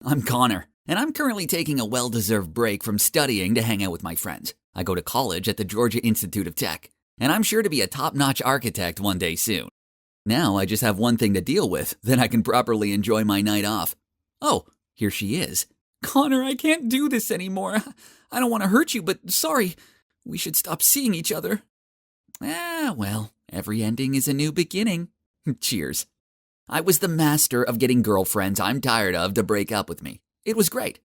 I'm Connor, and I'm currently taking a well-deserved break from studying to hang out with my friends. I go to college at the Georgia Institute of Tech, and I'm sure to be a top-notch architect one day soon. Now I just have one thing to deal with, then I can properly enjoy my night off. Oh, here she is. Connor, I can't do this anymore. I don't want to hurt you, but sorry. We should stop seeing each other. Well, every ending is a new beginning. Cheers. I was the master of getting girlfriends I'm tired of to break up with me. It was great,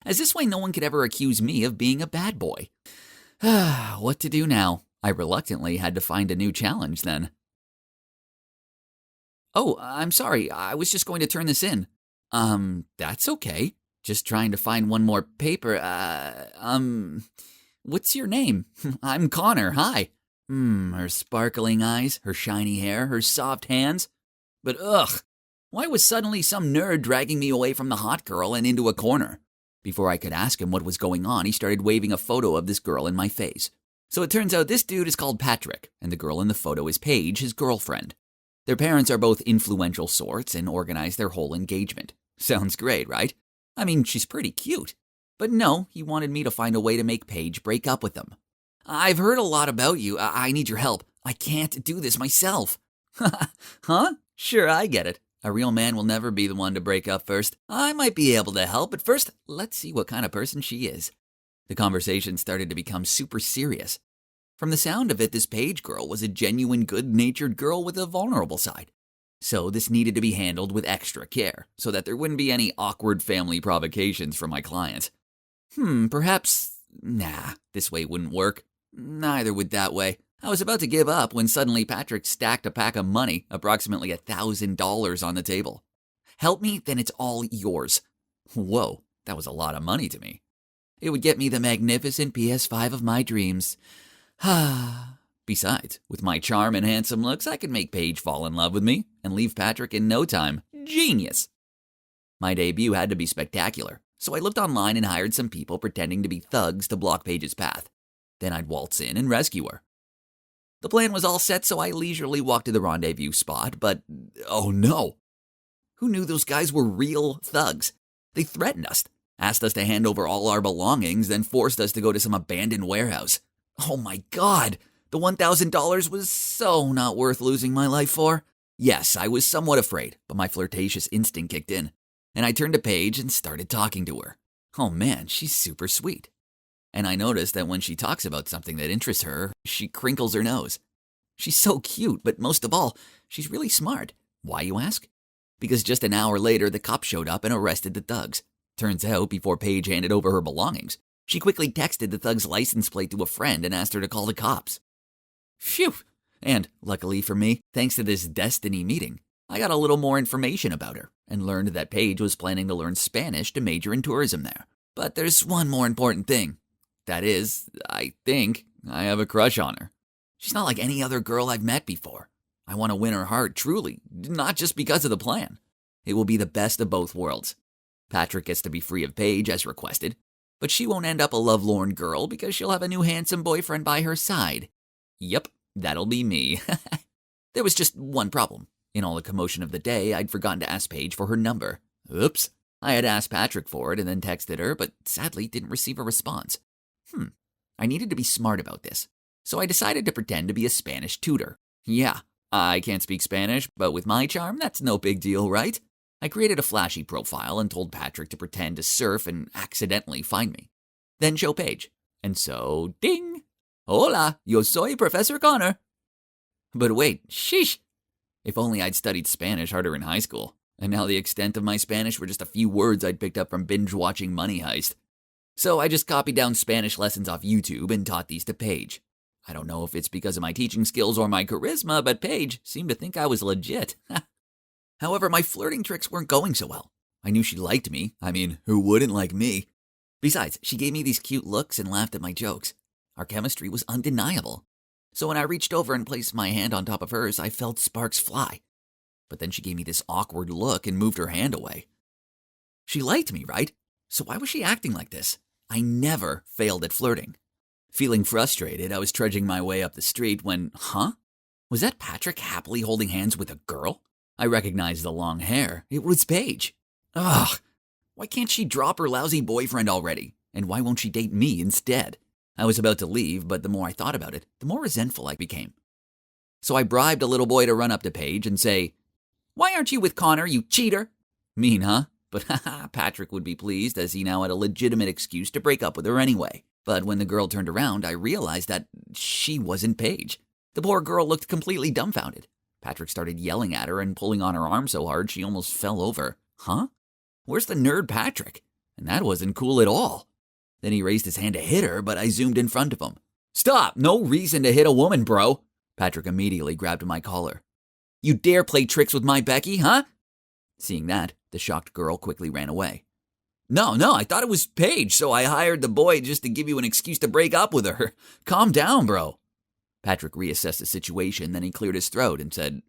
as this way no one could ever accuse me of being a bad boy. What to do now? I reluctantly had to find a new challenge then. Oh, I'm sorry, I was just going to turn this in. That's okay. Just trying to find one more paper. What's your name? I'm Connor, hi. Her sparkling eyes, her shiny hair, her soft hands. But ugh, why was suddenly some nerd dragging me away from the hot girl and into a corner? Before I could ask him what was going on, he started waving a photo of this girl in my face. So it turns out this dude is called Patrick, and the girl in the photo is Paige, his girlfriend. Their parents are both influential sorts and organize their whole engagement. Sounds great, right? I mean, she's pretty cute. But no, he wanted me to find a way to make Paige break up with him. I've heard a lot about you. I need your help. I can't do this myself. Huh? Sure, I get it. A real man will never be the one to break up first. I might be able to help, but first, let's see what kind of person she is. The conversation started to become super serious. From the sound of it, this Paige girl was a genuine good-natured girl with a vulnerable side. So this needed to be handled with extra care, so that there wouldn't be any awkward family provocations from my clients. Perhaps... Nah, this way wouldn't work. Neither would that way. I was about to give up when suddenly Patrick stacked a pack of money, approximately $1,000 on the table. Help me, then it's all yours. Whoa, that was a lot of money to me. It would get me the magnificent PS5 of my dreams. Besides, with my charm and handsome looks, I could make Paige fall in love with me and leave Patrick in no time. Genius! My debut had to be spectacular, so I looked online and hired some people pretending to be thugs to block Paige's path. Then I'd waltz in and rescue her. The plan was all set, so I leisurely walked to the rendezvous spot, but oh no! Who knew those guys were real thugs? They threatened us, asked us to hand over all our belongings, then forced us to go to some abandoned warehouse. Oh my God! The $1,000 was so not worth losing my life for. Yes, I was somewhat afraid, but my flirtatious instinct kicked in, and I turned to Paige and started talking to her. Oh man, she's super sweet. And I noticed that when she talks about something that interests her, she crinkles her nose. She's so cute, but most of all, she's really smart. Why, you ask? Because just an hour later, the cops showed up and arrested the thugs. Turns out, before Paige handed over her belongings, she quickly texted the thug's license plate to a friend and asked her to call the cops. Phew! And, luckily for me, thanks to this destiny meeting, I got a little more information about her and learned that Paige was planning to learn Spanish to major in tourism there. But there's one more important thing. That is, I think I have a crush on her. She's not like any other girl I've met before. I want to win her heart, truly, not just because of the plan. It will be the best of both worlds. Patrick gets to be free of Paige as requested, but she won't end up a lovelorn girl because she'll have a new handsome boyfriend by her side. Yep, that'll be me. There was just one problem. In all the commotion of the day, I'd forgotten to ask Paige for her number. Oops. I had asked Patrick for it and then texted her, but sadly didn't receive a response. I needed to be smart about this, so I decided to pretend to be a Spanish tutor. Yeah, I can't speak Spanish, but with my charm, that's no big deal, right? I created a flashy profile and told Patrick to pretend to surf and accidentally find me. Then show Paige. And so, ding! Hola, yo soy Professor Connor. But wait, sheesh! If only I'd studied Spanish harder in high school, and now the extent of my Spanish were just a few words I'd picked up from binge-watching Money Heist. So I just copied down Spanish lessons off YouTube and taught these to Paige. I don't know if it's because of my teaching skills or my charisma, but Paige seemed to think I was legit. However, my flirting tricks weren't going so well. I knew she liked me. I mean, who wouldn't like me? Besides, she gave me these cute looks and laughed at my jokes. Our chemistry was undeniable. So when I reached over and placed my hand on top of hers, I felt sparks fly. But then she gave me this awkward look and moved her hand away. She liked me, right? So why was she acting like this? I never failed at flirting. Feeling frustrated, I was trudging my way up the street when, was that Patrick happily holding hands with a girl? I recognized the long hair. It was Paige. Ugh, Why can't she drop her lousy boyfriend already? And why won't she date me instead? I was about to leave, but the more I thought about it, the more resentful I became. So I bribed a little boy to run up to Paige and say, "Why aren't you with Connor, you cheater?" Mean, huh? But Patrick would be pleased, as he now had a legitimate excuse to break up with her anyway. But when the girl turned around, I realized that she wasn't Paige. The poor girl looked completely dumbfounded. Patrick started yelling at her and pulling on her arm so hard she almost fell over. Huh? Where's the nerd Patrick? And that wasn't cool at all. Then he raised his hand to hit her, but I zoomed in front of him. "Stop! No reason to hit a woman, bro!" Patrick immediately grabbed my collar. "You dare play tricks with my Becky, huh?" Seeing that, the shocked girl quickly ran away. No, I thought it was Paige, so I hired the boy just to give you an excuse to break up with her. Calm down, bro." Patrick reassessed the situation, then he cleared his throat and said,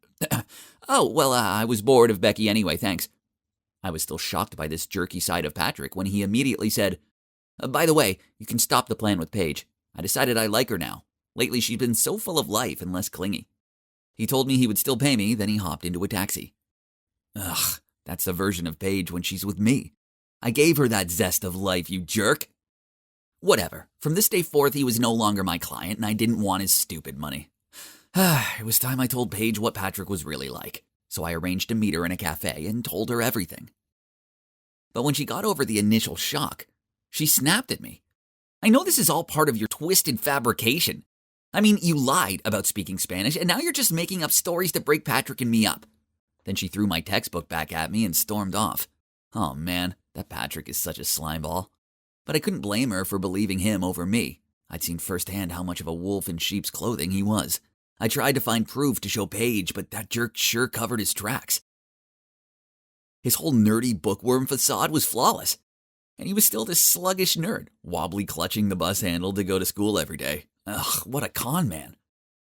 I was bored of Becky anyway, thanks." I was still shocked by this jerky side of Patrick when he immediately said, "By the way, you can stop the plan with Paige. I decided I like her now. Lately she's been so full of life and less clingy." He told me he would still pay me, then he hopped into a taxi. Ugh, that's the version of Paige when she's with me. I gave her that zest of life, you jerk. Whatever. From this day forth, he was no longer my client, and I didn't want his stupid money. It was time I told Paige what Patrick was really like, so I arranged to meet her in a cafe and told her everything. But when she got over the initial shock, she snapped at me. "I know this is all part of your twisted fabrication. I mean, you lied about speaking Spanish, and now you're just making up stories to break Patrick and me up." Then she threw my textbook back at me and stormed off. Oh man, that Patrick is such a slimeball. But I couldn't blame her for believing him over me. I'd seen firsthand how much of a wolf in sheep's clothing he was. I tried to find proof to show Paige, but that jerk sure covered his tracks. His whole nerdy bookworm facade was flawless. And he was still this sluggish nerd, wobbly clutching the bus handle to go to school every day. Ugh, what a con man.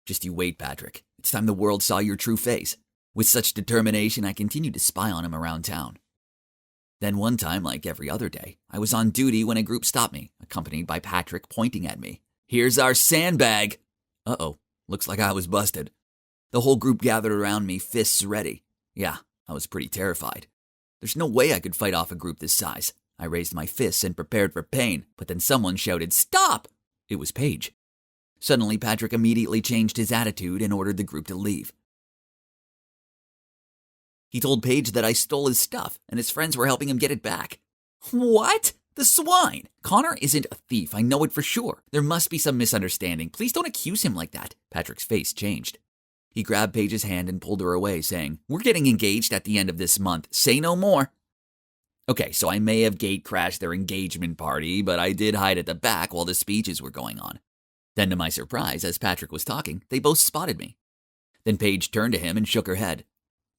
Just you wait, Patrick. It's time the world saw your true face. With such determination, I continued to spy on him around town. Then one time, like every other day, I was on duty when a group stopped me, accompanied by Patrick pointing at me. "Here's our sandbag." Uh-oh, looks like I was busted. The whole group gathered around me, fists ready. Yeah, I was pretty terrified. There's no way I could fight off a group this size. I raised my fists and prepared for pain, but then someone shouted, "Stop!" It was Paige. Suddenly, Patrick immediately changed his attitude and ordered the group to leave. He told Paige that I stole his stuff and his friends were helping him get it back. What? The swine! Connor isn't a thief, I know it for sure. There must be some misunderstanding. Please don't accuse him like that. Patrick's face changed. He grabbed Paige's hand and pulled her away, saying, "We're getting engaged at the end of this month. Say no more." Okay, so I may have gate crashed their engagement party, but I did hide at the back while the speeches were going on. Then to my surprise, as Patrick was talking, they both spotted me. Then Paige turned to him and shook her head.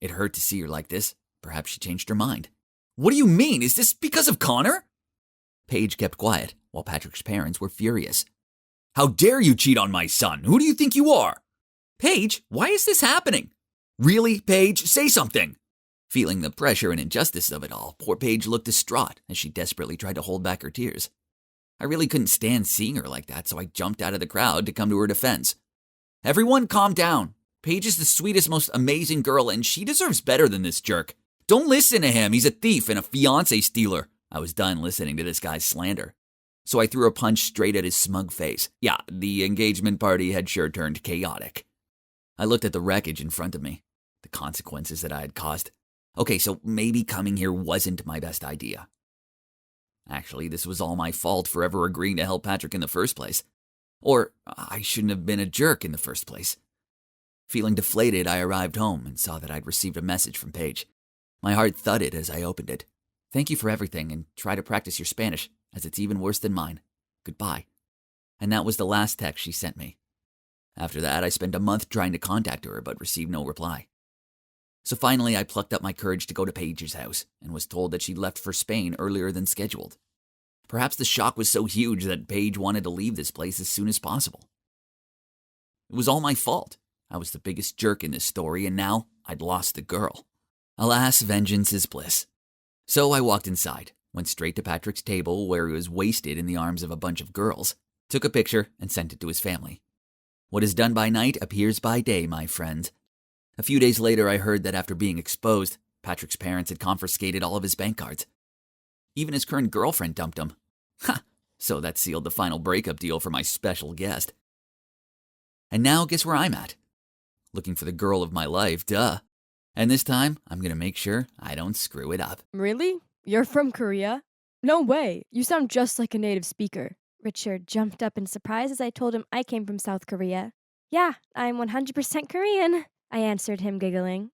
It hurt to see her like this. Perhaps she changed her mind. "What do you mean? Is this because of Connor?" Paige kept quiet, while Patrick's parents were furious. "How dare you cheat on my son? Who do you think you are?" "Paige, why is this happening?" "Really, Paige? Say something." Feeling the pressure and injustice of it all, poor Paige looked distraught as she desperately tried to hold back her tears. I really couldn't stand seeing her like that, so I jumped out of the crowd to come to her defense. "Everyone calm down. Paige is the sweetest, most amazing girl, and she deserves better than this jerk. Don't listen to him. He's a thief and a fiancé stealer." I was done listening to this guy's slander. So I threw a punch straight at his smug face. Yeah, the engagement party had sure turned chaotic. I looked at the wreckage in front of me, the consequences that I had caused. Okay, so maybe coming here wasn't my best idea. Actually, this was all my fault for ever agreeing to help Patrick in the first place. Or I shouldn't have been a jerk in the first place. Feeling deflated, I arrived home and saw that I'd received a message from Paige. My heart thudded as I opened it. "Thank you for everything, and try to practice your Spanish, as it's even worse than mine. Goodbye." And that was the last text she sent me. After that, I spent a month trying to contact her, but received no reply. So finally, I plucked up my courage to go to Paige's house, and was told that she'd left for Spain earlier than scheduled. Perhaps the shock was so huge that Paige wanted to leave this place as soon as possible. It was all my fault. I was the biggest jerk in this story, and now I'd lost the girl. Alas, vengeance is bliss. So I walked inside, went straight to Patrick's table where he was wasted in the arms of a bunch of girls, took a picture, and sent it to his family. What is done by night appears by day, my friend. A few days later, I heard that after being exposed, Patrick's parents had confiscated all of his bank cards. Even his current girlfriend dumped him. Ha! So that sealed the final breakup deal for my special guest. And now guess where I'm at? Looking for the girl of my life, duh. And this time, I'm gonna make sure I don't screw it up. Really? You're from Korea? No way. You sound just like a native speaker. Richard jumped up in surprise as I told him I came from South Korea. Yeah, I'm 100% Korean, I answered him, giggling.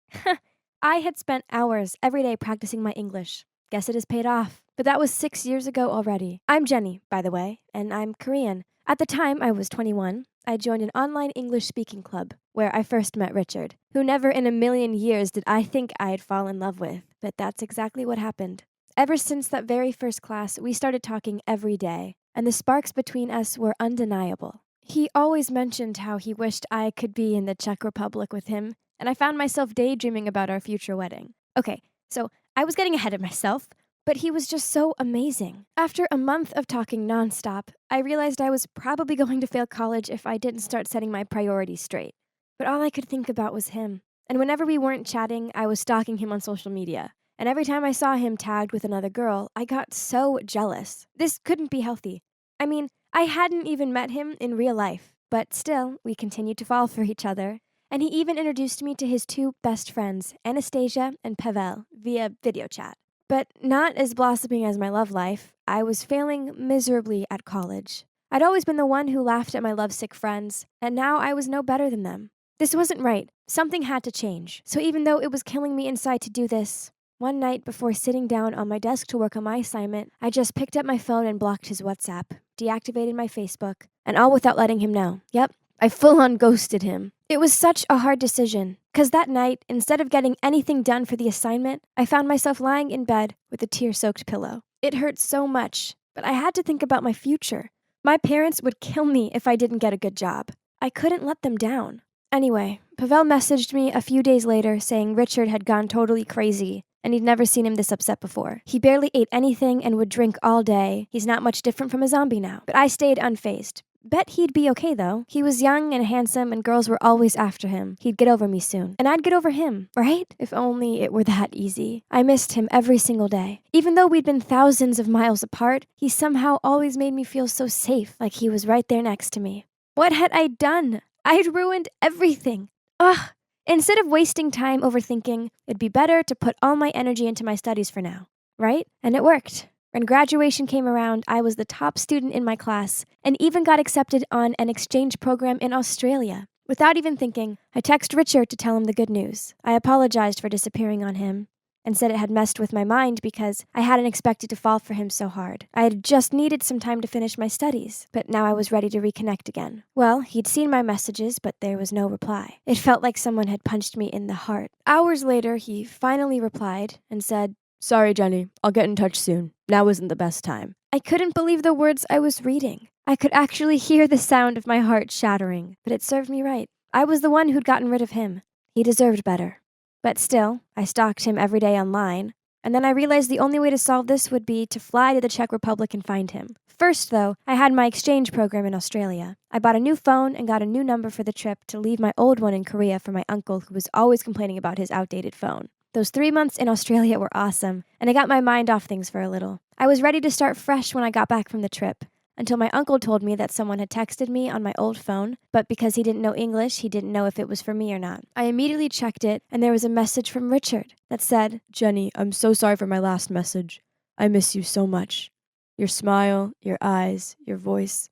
I had spent hours every day practicing my English. Guess it has paid off. But that was 6 years ago already. I'm Jenny, by the way, and I'm Korean. At the time I was 21, I joined an online English speaking club where I first met Richard, who never in a million years did I think I'd fall in love with. But that's exactly what happened. Ever since that very first class, we started talking every day, and the sparks between us were undeniable. He always mentioned how he wished I could be in the Czech Republic with him, and I found myself daydreaming about our future wedding. Okay, so I was getting ahead of myself, but he was just so amazing. After a month of talking nonstop, I realized I was probably going to fail college if I didn't start setting my priorities straight. But all I could think about was him. And whenever we weren't chatting, I was stalking him on social media. And every time I saw him tagged with another girl, I got so jealous. This couldn't be healthy. I mean, I hadn't even met him in real life, but still, we continued to fall for each other. And he even introduced me to his two best friends, Anastasia and Pavel, via video chat. But not as blossoming as my love life, I was failing miserably at college. I'd always been the one who laughed at my lovesick friends, and now I was no better than them. This wasn't right. Something had to change. So even though it was killing me inside to do this, one night before sitting down on my desk to work on my assignment, I just picked up my phone and blocked his WhatsApp, deactivated my Facebook, and all without letting him know. Yep, I full-on ghosted him. It was such a hard decision, because that night, instead of getting anything done for the assignment, I found myself lying in bed with a tear-soaked pillow. It hurt so much, but I had to think about my future. My parents would kill me if I didn't get a good job. I couldn't let them down. Anyway, Pavel messaged me a few days later saying Richard had gone totally crazy, and he'd never seen him this upset before. He barely ate anything and would drink all day. He's not much different from a zombie now. But I stayed unfazed. Bet he'd be okay, though. He was young and handsome, and girls were always after him. He'd get over me soon. And I'd get over him, right? If only it were that easy. I missed him every single day. Even though we'd been thousands of miles apart, he somehow always made me feel so safe, like he was right there next to me. What had I done? I'd ruined everything. Ugh. Instead of wasting time overthinking, it'd be better to put all my energy into my studies for now, right? And it worked. When graduation came around, I was the top student in my class and even got accepted on an exchange program in Australia. Without even thinking, I texted Richard to tell him the good news. I apologized for disappearing on him and said it had messed with my mind because I hadn't expected to fall for him so hard. I had just needed some time to finish my studies, but now I was ready to reconnect again. Well, he'd seen my messages, but there was no reply. It felt like someone had punched me in the heart. Hours later, he finally replied and said, "Sorry, Jenny, I'll get in touch soon. Now isn't the best time." I couldn't believe the words I was reading. I could actually hear the sound of my heart shattering, but it served me right. I was the one who'd gotten rid of him. He deserved better. But still, I stalked him every day online, and then I realized the only way to solve this would be to fly to the Czech Republic and find him. First, though, I had my exchange program in Australia. I bought a new phone and got a new number for the trip to leave my old one in Korea for my uncle who was always complaining about his outdated phone. Those 3 months in Australia were awesome, and I got my mind off things for a little. I was ready to start fresh when I got back from the trip, until my uncle told me that someone had texted me on my old phone, but because he didn't know English, he didn't know if it was for me or not. I immediately checked it, and there was a message from Richard that said, "Jenny, I'm so sorry for my last message. I miss you so much. Your smile, your eyes, your voice.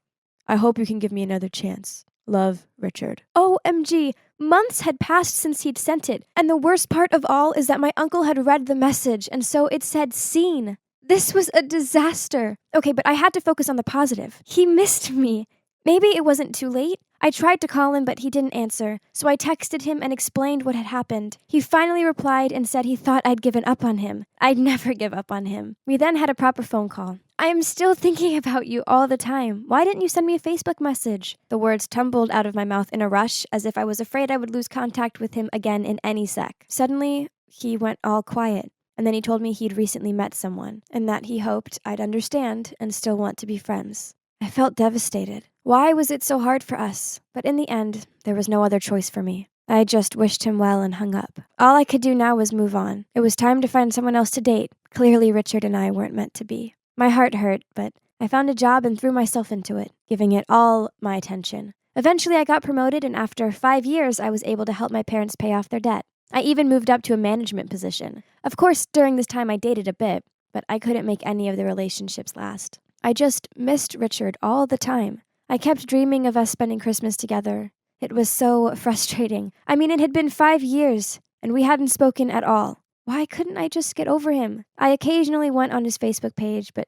I hope you can give me another chance. Love, Richard." OMG! Months had passed since he'd sent it, and the worst part of all is that my uncle had read the message, and so it said seen. This was a disaster. Okay, but I had to focus on the positive. He missed me. Maybe it wasn't too late. I tried to call him, but he didn't answer, so I texted him and explained what had happened. He finally replied and said he thought I'd given up on him. I'd never give up on him. We then had a proper phone call. "I am still thinking about you all the time. Why didn't you send me a Facebook message?" The words tumbled out of my mouth in a rush, as if I was afraid I would lose contact with him again in any sec. Suddenly, he went all quiet. And then he told me he'd recently met someone, and that he hoped I'd understand and still want to be friends. I felt devastated. Why was it so hard for us? But in the end, there was no other choice for me. I just wished him well and hung up. All I could do now was move on. It was time to find someone else to date. Clearly, Richard and I weren't meant to be. My heart hurt, but I found a job and threw myself into it, giving it all my attention. Eventually, I got promoted, and after 5 years, I was able to help my parents pay off their debt. I even moved up to a management position. Of course, during this time, I dated a bit, but I couldn't make any of the relationships last. I just missed Richard all the time. I kept dreaming of us spending Christmas together. It was so frustrating. I mean, it had been 5 years, and we hadn't spoken at all. Why couldn't I just get over him? I occasionally went on his Facebook page, but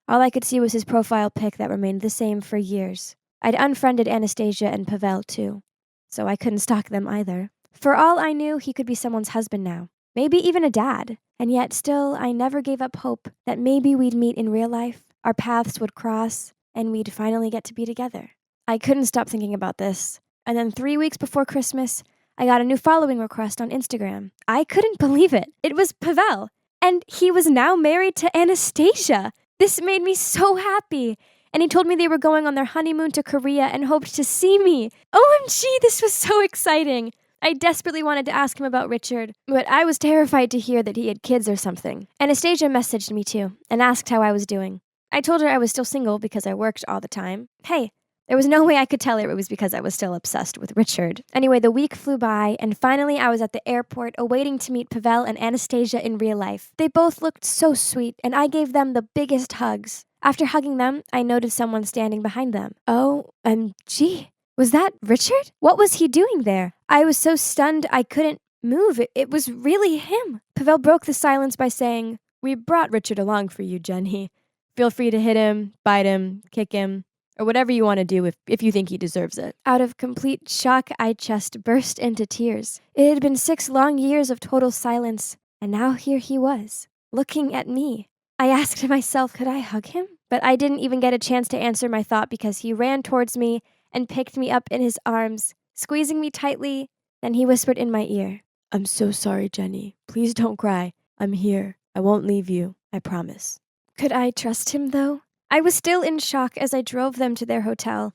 all I could see was his profile pic that remained the same for years. I'd unfriended Anastasia and Pavel, too, so I couldn't stalk them either. For all I knew, he could be someone's husband now. Maybe even a dad. And yet, still, I never gave up hope that maybe we'd meet in real life, our paths would cross, and we'd finally get to be together. I couldn't stop thinking about this. And then 3 weeks before Christmas, I got a new following request on Instagram. I couldn't believe it. It was Pavel. And he was now married to Anastasia. This made me so happy. And he told me they were going on their honeymoon to Korea and hoped to see me. OMG, this was so exciting. I desperately wanted to ask him about Richard, but I was terrified to hear that he had kids or something. Anastasia messaged me too and asked how I was doing. I told her I was still single because I worked all the time. Hey, there was no way I could tell her it was because I was still obsessed with Richard. Anyway, the week flew by, and finally I was at the airport awaiting to meet Pavel and Anastasia in real life. They both looked so sweet, and I gave them the biggest hugs. After hugging them, I noticed someone standing behind them. OMG. Was that Richard? What was he doing there? I was so stunned I couldn't move. It was really him. Pavel broke the silence by saying, "We brought Richard along for you, Jenny. Feel free to hit him, bite him, kick him, or whatever you want to do if you think he deserves it." Out of complete shock, I just burst into tears. It had been 6 long years of total silence, and now here he was, looking at me. I asked myself, could I hug him? But I didn't even get a chance to answer my thought because he ran towards me and picked me up in his arms, squeezing me tightly. Then he whispered in my ear, "I'm so sorry, Jenny. Please don't cry. I'm here. I won't leave you. I promise." Could I trust him, though? I was still in shock as I drove them to their hotel,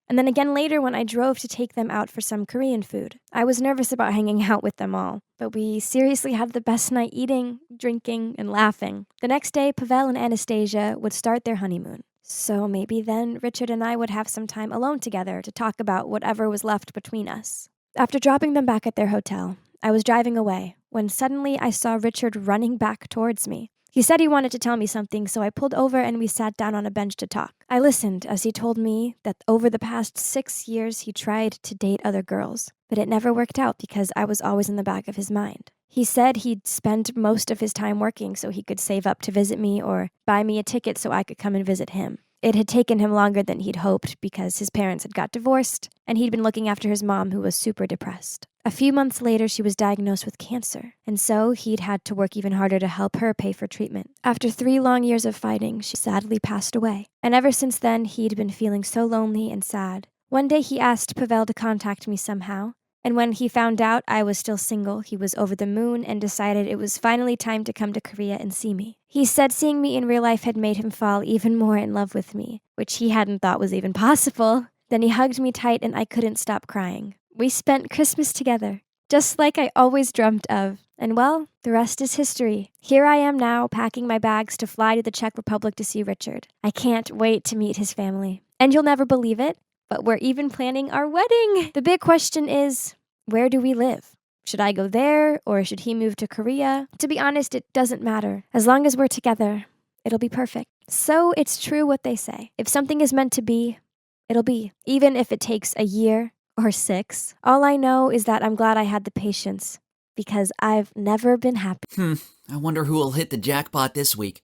and then again later when I drove to take them out for some Korean food. I was nervous about hanging out with them all, but we seriously had the best night eating, drinking, and laughing. The next day, Pavel and Anastasia would start their honeymoon. So maybe then Richard and I would have some time alone together to talk about whatever was left between us. After dropping them back at their hotel, I was driving away when suddenly I saw Richard running back towards me. He said he wanted to tell me something, so I pulled over and we sat down on a bench to talk. I listened as he told me that over the past 6 years he tried to date other girls, but it never worked out because I was always in the back of his mind. He said he'd spend most of his time working so he could save up to visit me or buy me a ticket so I could come and visit him. It had taken him longer than he'd hoped because his parents had got divorced and he'd been looking after his mom who was super depressed. A few months later, she was diagnosed with cancer, and so he'd had to work even harder to help her pay for treatment. After 3 long years of fighting, she sadly passed away. And ever since then, he'd been feeling so lonely and sad. One day, he asked Pavel to contact me somehow, and when he found out I was still single, he was over the moon and decided it was finally time to come to Korea and see me. He said seeing me in real life had made him fall even more in love with me, which he hadn't thought was even possible. Then he hugged me tight and I couldn't stop crying. We spent Christmas together, just like I always dreamt of. And well, the rest is history. Here I am now, packing my bags to fly to the Czech Republic to see Richard. I can't wait to meet his family. And you'll never believe it, but we're even planning our wedding. The big question is, where do we live? Should I go there, or should he move to Korea? To be honest, it doesn't matter. As long as we're together, it'll be perfect. So it's true what they say. If something is meant to be, it'll be. Even if it takes a year or 6. All I know is that I'm glad I had the patience, because I've never been happy. I wonder who will hit the jackpot this week.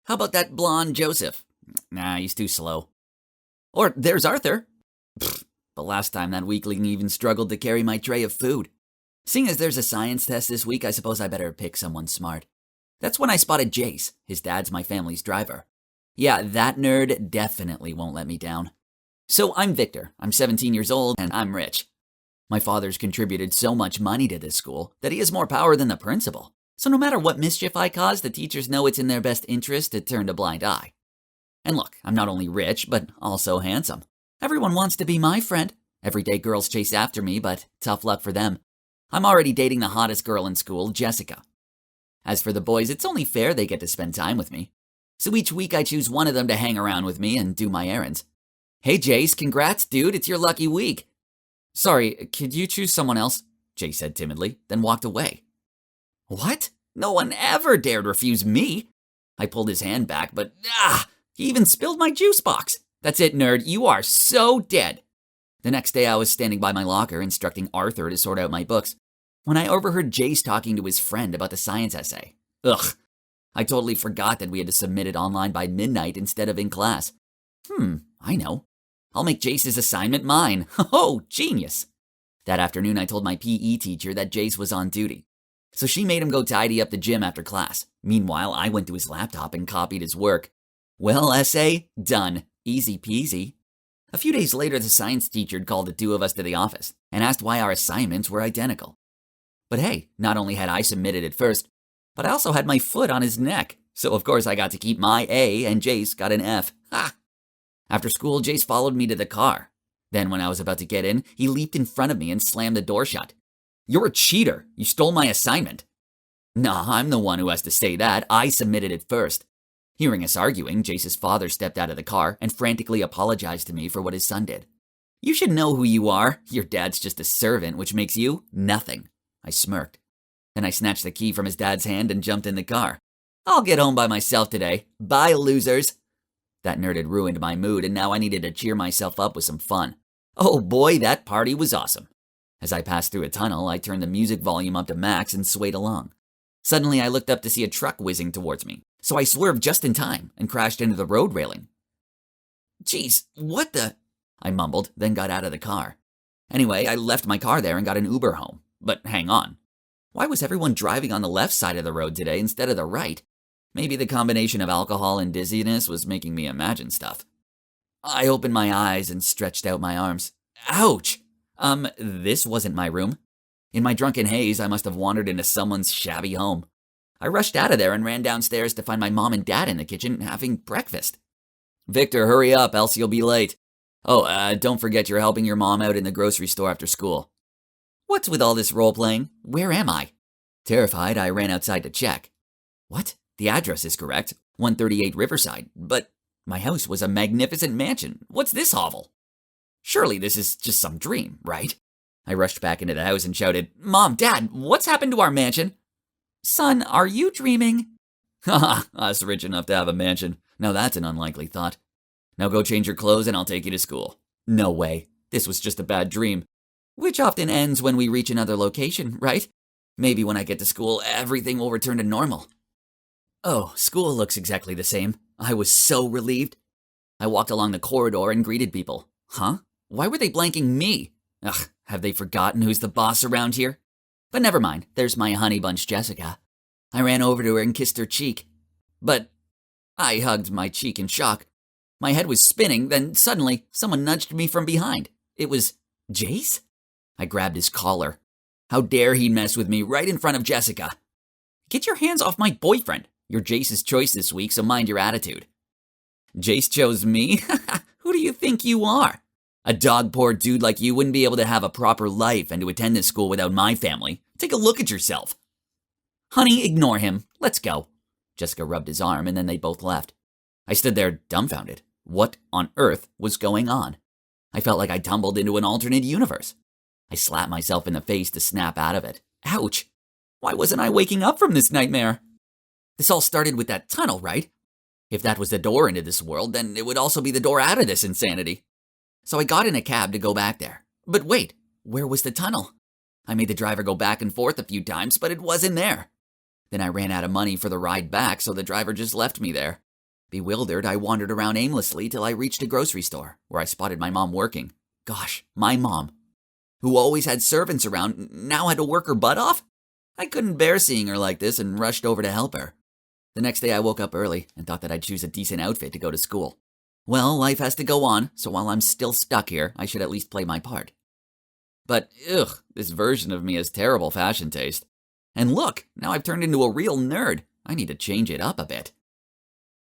How about that blonde Joseph? Nah, he's too slow. Or there's Arthur. But last time that weakling even struggled to carry my tray of food. Seeing as there's a science test this week, I suppose I better pick someone smart. That's when I spotted Jace. His dad's my family's driver. Yeah, that nerd definitely won't let me down. So I'm Victor, I'm 17 years old, and I'm rich. My father's contributed so much money to this school that he has more power than the principal. So no matter what mischief I cause, the teachers know it's in their best interest to turn a blind eye. And look, I'm not only rich, but also handsome. Everyone wants to be my friend. Everyday girls chase after me, but tough luck for them. I'm already dating the hottest girl in school, Jessica. As for the boys, it's only fair they get to spend time with me. So each week I choose one of them to hang around with me and do my errands. Hey Jace, congrats dude, it's your lucky week. Sorry, could you choose someone else? Jace said timidly, then walked away. What? No one ever dared refuse me. I pulled his hand back, but he even spilled my juice box. That's it, nerd, you are so dead. The next day I was standing by my locker instructing Arthur to sort out my books when I overheard Jace talking to his friend about the science essay. Ugh. I totally forgot that we had to submit it online by midnight instead of in class. I know. I'll make Jace's assignment mine. Oh, genius. That afternoon I told my PE teacher that Jace was on duty. So she made him go tidy up the gym after class. Meanwhile, I went to his laptop and copied his work. Well, essay, done. Easy peasy. A few days later, the science teacher called the two of us to the office and asked why our assignments were identical. But hey, not only had I submitted it first, but I also had my foot on his neck. So of course I got to keep my A and Jace got an F. Ha! After school, Jace followed me to the car. Then when I was about to get in, he leaped in front of me and slammed the door shut. You're a cheater. You stole my assignment. Nah, I'm the one who has to say that. I submitted it first. Hearing us arguing, Jace's father stepped out of the car and frantically apologized to me for what his son did. You should know who you are. Your dad's just a servant, which makes you nothing. I smirked. Then I snatched the key from his dad's hand and jumped in the car. I'll get home by myself today. Bye, losers. That nerd had ruined my mood, and now I needed to cheer myself up with some fun. Oh boy, that party was awesome. As I passed through a tunnel, I turned the music volume up to max and swayed along. Suddenly, I looked up to see a truck whizzing towards me, so I swerved just in time and crashed into the road railing. Jeez, what the? I mumbled, then got out of the car. Anyway, I left my car there and got an Uber home. But hang on. Why was everyone driving on the left side of the road today instead of the right? Maybe the combination of alcohol and dizziness was making me imagine stuff. I opened my eyes and stretched out my arms. Ouch! This wasn't my room. In my drunken haze, I must have wandered into someone's shabby home. I rushed out of there and ran downstairs to find my mom and dad in the kitchen having breakfast. Victor, hurry up, else you'll be late. Oh, don't forget you're helping your mom out in the grocery store after school. What's with all this role-playing? Where am I? Terrified, I ran outside to check. What? The address is correct, 138 Riverside, but my house was a magnificent mansion. What's this hovel? Surely this is just some dream, right? I rushed back into the house and shouted, Mom, Dad, what's happened to our mansion? Son, are you dreaming? Haha, us rich enough to have a mansion. Now that's an unlikely thought. Now go change your clothes and I'll take you to school. No way. This was just a bad dream. Which often ends when we reach another location, right? Maybe when I get to school, everything will return to normal. Oh, school looks exactly the same. I was so relieved. I walked along the corridor and greeted people. Huh? Why were they blanking me? Ugh, have they forgotten who's the boss around here? But never mind, there's my honey bunch Jessica. I ran over to her and kissed her cheek. But I hugged my cheek in shock. My head was spinning, then suddenly someone nudged me from behind. It was Jace? I grabbed his collar. How dare he mess with me right in front of Jessica? Get your hands off my boyfriend. You're Jace's choice this week, so mind your attitude. Jace chose me? Who do you think you are? A dog-poor dude like you wouldn't be able to have a proper life and to attend this school without my family. Take a look at yourself. Honey, ignore him. Let's go. Jessica rubbed his arm and then they both left. I stood there dumbfounded. What on earth was going on? I felt like I tumbled into an alternate universe. I slapped myself in the face to snap out of it. Ouch! Why wasn't I waking up from this nightmare? This all started with that tunnel, right? If that was the door into this world, then it would also be the door out of this insanity. So I got in a cab to go back there. But wait, where was the tunnel? I made the driver go back and forth a few times, but it wasn't there. Then I ran out of money for the ride back, so the driver just left me there. Bewildered, I wandered around aimlessly till I reached a grocery store, where I spotted my mom working. Gosh, my mom, who always had servants around, now had to work her butt off? I couldn't bear seeing her like this and rushed over to help her. The next day I woke up early and thought that I'd choose a decent outfit to go to school. Well, life has to go on, so while I'm still stuck here, I should at least play my part. But, this version of me has terrible fashion taste. And look, now I've turned into a real nerd. I need to change it up a bit.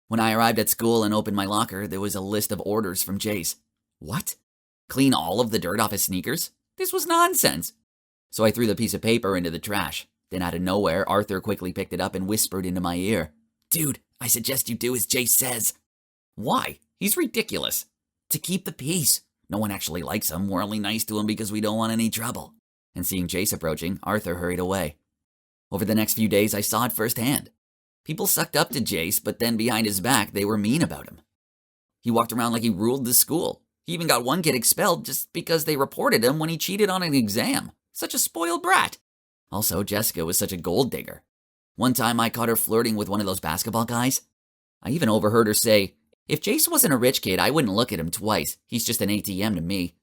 When I arrived at school and opened my locker, there was a list of orders from Jace. What? Clean all of the dirt off his sneakers? This was nonsense. So I threw the piece of paper into the trash. Then out of nowhere, Arthur quickly picked it up and whispered into my ear, "Dude, I suggest you do as Jace says." Why? He's ridiculous. To keep the peace. No one actually likes him. We're only nice to him because we don't want any trouble. And seeing Jace approaching, Arthur hurried away. Over the next few days, I saw it firsthand. People sucked up to Jace, but then behind his back, they were mean about him. He walked around like he ruled the school. He even got one kid expelled just because they reported him when he cheated on an exam. Such a spoiled brat. Also, Jessica was such a gold digger. One time I caught her flirting with one of those basketball guys. I even overheard her say, "If Jace wasn't a rich kid, I wouldn't look at him twice. He's just an ATM to me."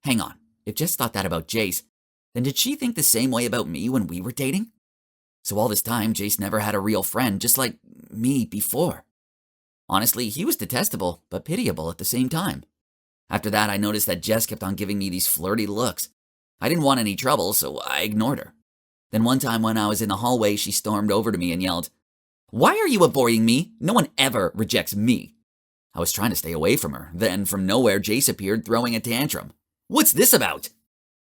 Hang on, if Jess thought that about Jace, then did she think the same way about me when we were dating? So all this time, Jace never had a real friend, just like me before. Honestly, he was detestable, but pitiable at the same time. After that, I noticed that Jess kept on giving me these flirty looks. I didn't want any trouble, so I ignored her. Then one time when I was in the hallway, she stormed over to me and yelled, "Why are you avoiding me? No one ever rejects me." I was trying to stay away from her. Then, from nowhere, Jace appeared throwing a tantrum. "What's this about?"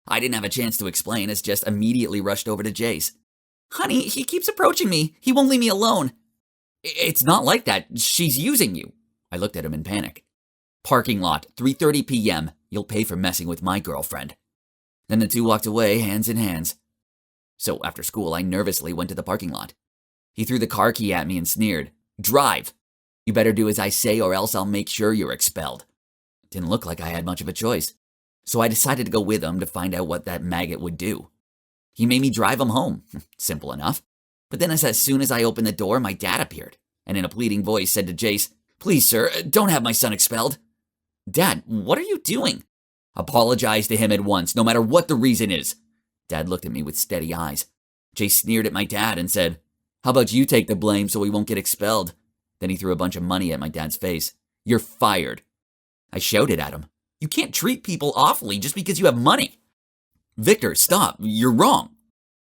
I didn't have a chance to explain as Jess immediately rushed over to Jace. "Honey, he keeps approaching me. He won't leave me alone." "It's not like that. She's using you." I looked at him in panic. "Parking lot, 3:30 p.m. You'll pay for messing with my girlfriend." Then the two walked away, hands in hands. So after school, I nervously went to the parking lot. He threw the car key at me and sneered, "Drive. You better do as I say or else I'll make sure you're expelled." It didn't look like I had much of a choice. So I decided to go with him to find out what that maggot would do. He made me drive him home. Simple enough. But then as soon as I opened the door, my dad appeared, and in a pleading voice said to Jace, "Please, sir, don't have my son expelled." "Dad, what are you doing?" "Apologize to him at once, no matter what the reason is." Dad looked at me with steady eyes. Jace sneered at my dad and said, "How about you take the blame so he won't get expelled?" Then he threw a bunch of money at my dad's face. "You're fired." I shouted at him, "You can't treat people awfully just because you have money." "Victor, stop. You're wrong."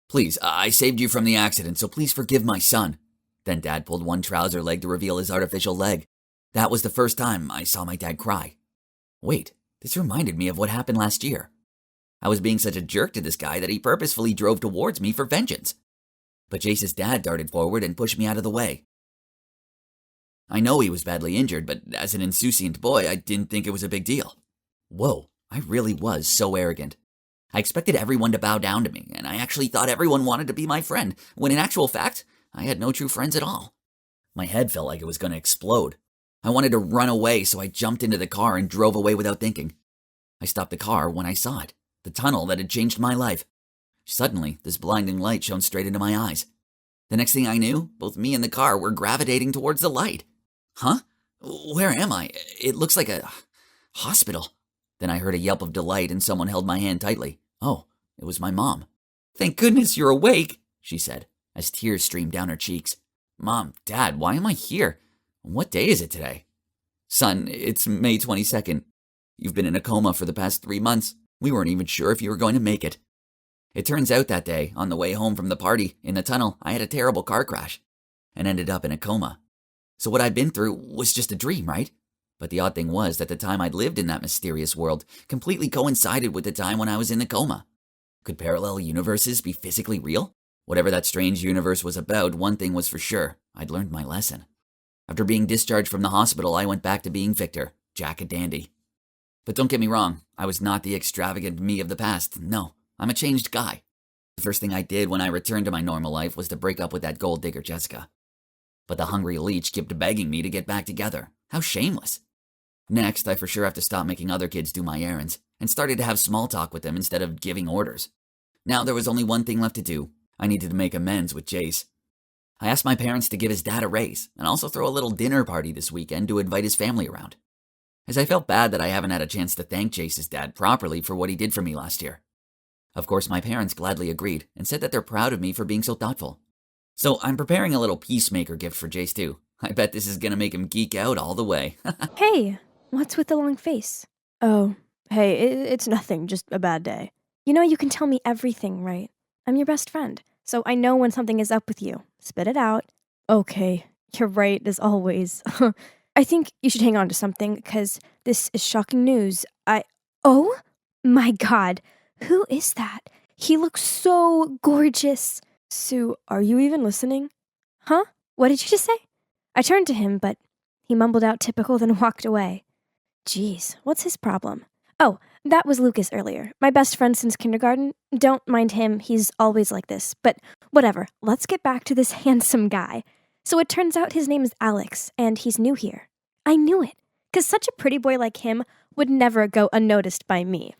"Please, I saved you from the accident, so please forgive my son." Then Dad pulled one trouser leg to reveal his artificial leg. That was the first time I saw my dad cry. Wait, this reminded me of what happened last year. I was being such a jerk to this guy that he purposefully drove towards me for vengeance. But Jace's dad darted forward and pushed me out of the way. I know he was badly injured, but as an insouciant boy, I didn't think it was a big deal. Whoa, I really was so arrogant. I expected everyone to bow down to me, and I actually thought everyone wanted to be my friend, when in actual fact, I had no true friends at all. My head felt like it was going to explode. I wanted to run away, so I jumped into the car and drove away without thinking. I stopped the car when I saw it, the tunnel that had changed my life. Suddenly, this blinding light shone straight into my eyes. The next thing I knew, both me and the car were gravitating towards the light. Huh? Where am I? It looks like a hospital. Then I heard a yelp of delight and someone held my hand tightly. Oh, it was my mom. "Thank goodness you're awake," she said, as tears streamed down her cheeks. "Mom, Dad, why am I here? What day is it today?" "Son, it's May 22nd. You've been in a coma for the past 3 months. We weren't even sure if you were going to make it." It turns out that day, on the way home from the party, in the tunnel, I had a terrible car crash and ended up in a coma. So what I'd been through was just a dream, right? But the odd thing was that the time I'd lived in that mysterious world completely coincided with the time when I was in the coma. Could parallel universes be physically real? Whatever that strange universe was about, one thing was for sure. I'd learned my lesson. After being discharged from the hospital, I went back to being Victor, Jack a dandy. But don't get me wrong, I was not the extravagant me of the past. No, I'm a changed guy. The first thing I did when I returned to my normal life was to break up with that gold digger Jessica. But the hungry leech kept begging me to get back together. How shameless. Next, I for sure have to stop making other kids do my errands, and started to have small talk with them instead of giving orders. Now there was only one thing left to do. I needed to make amends with Jace. I asked my parents to give his dad a raise, and also throw a little dinner party this weekend to invite his family around. As I felt bad that I haven't had a chance to thank Jace's dad properly for what he did for me last year. Of course, my parents gladly agreed, and said that they're proud of me for being so thoughtful. So I'm preparing a little peacemaker gift for Jace too. I bet this is gonna make him geek out all the way. Hey, what's with the long face? Oh, hey, it's nothing, just a bad day. You know you can tell me everything, right? I'm your best friend, so I know when something is up with you. Spit it out. Okay, you're right, as always. I think you should hang on to something, because this is shocking news. Oh my God, who is that? He looks so gorgeous. Sue, are you even listening? Huh? What did you just say? I turned to him, but he mumbled out typical, then walked away. Jeez, what's his problem? Oh, that was Lucas earlier, my best friend since kindergarten. Don't mind him, he's always like this. But whatever, let's get back to this handsome guy. So it turns out his name is Alex, and he's new here. I knew it, because such a pretty boy like him would never go unnoticed by me.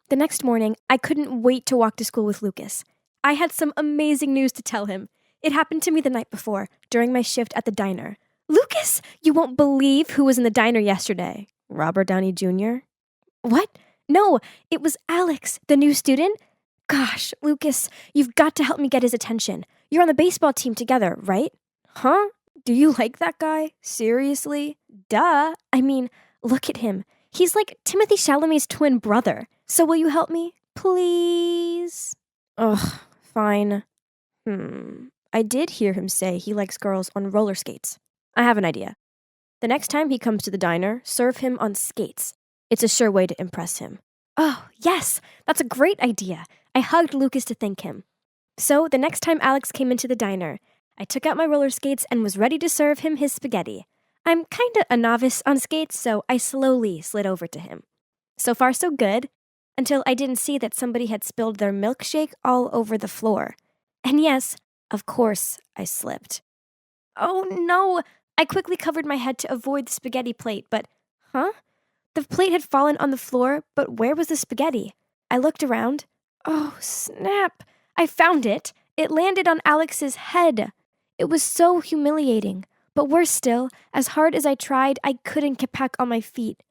The next morning, I couldn't wait to walk to school with Lucas. I had some amazing news to tell him. It happened to me the night before, during my shift at the diner. Lucas, you won't believe who was in the diner yesterday. Robert Downey Jr.? What? No, it was Alex, the new student. Gosh, Lucas, you've got to help me get his attention. You're on the baseball team together, right? Huh? Do you like that guy? Seriously? Duh. I mean, look at him. He's like Timothée Chalamet's twin brother. So will you help me? Please? Ugh, fine. I did hear him say he likes girls on roller skates. I have an idea. The next time he comes to the diner, serve him on skates. It's a sure way to impress him. Oh, yes, that's a great idea. I hugged Lucas to thank him. So the next time Alex came into the diner, I took out my roller skates and was ready to serve him his spaghetti. I'm kinda a novice on skates, so I slowly slid over to him. So far so good, until I didn't see that somebody had spilled their milkshake all over the floor. And yes, of course, I slipped. Oh no! I quickly covered my head to avoid the spaghetti plate, but, The plate had fallen on the floor, but where was the spaghetti? I looked around. Oh, snap! I found it! It landed on Alex's head! It was so humiliating, but worse still, as hard as I tried, I couldn't get back on my feet.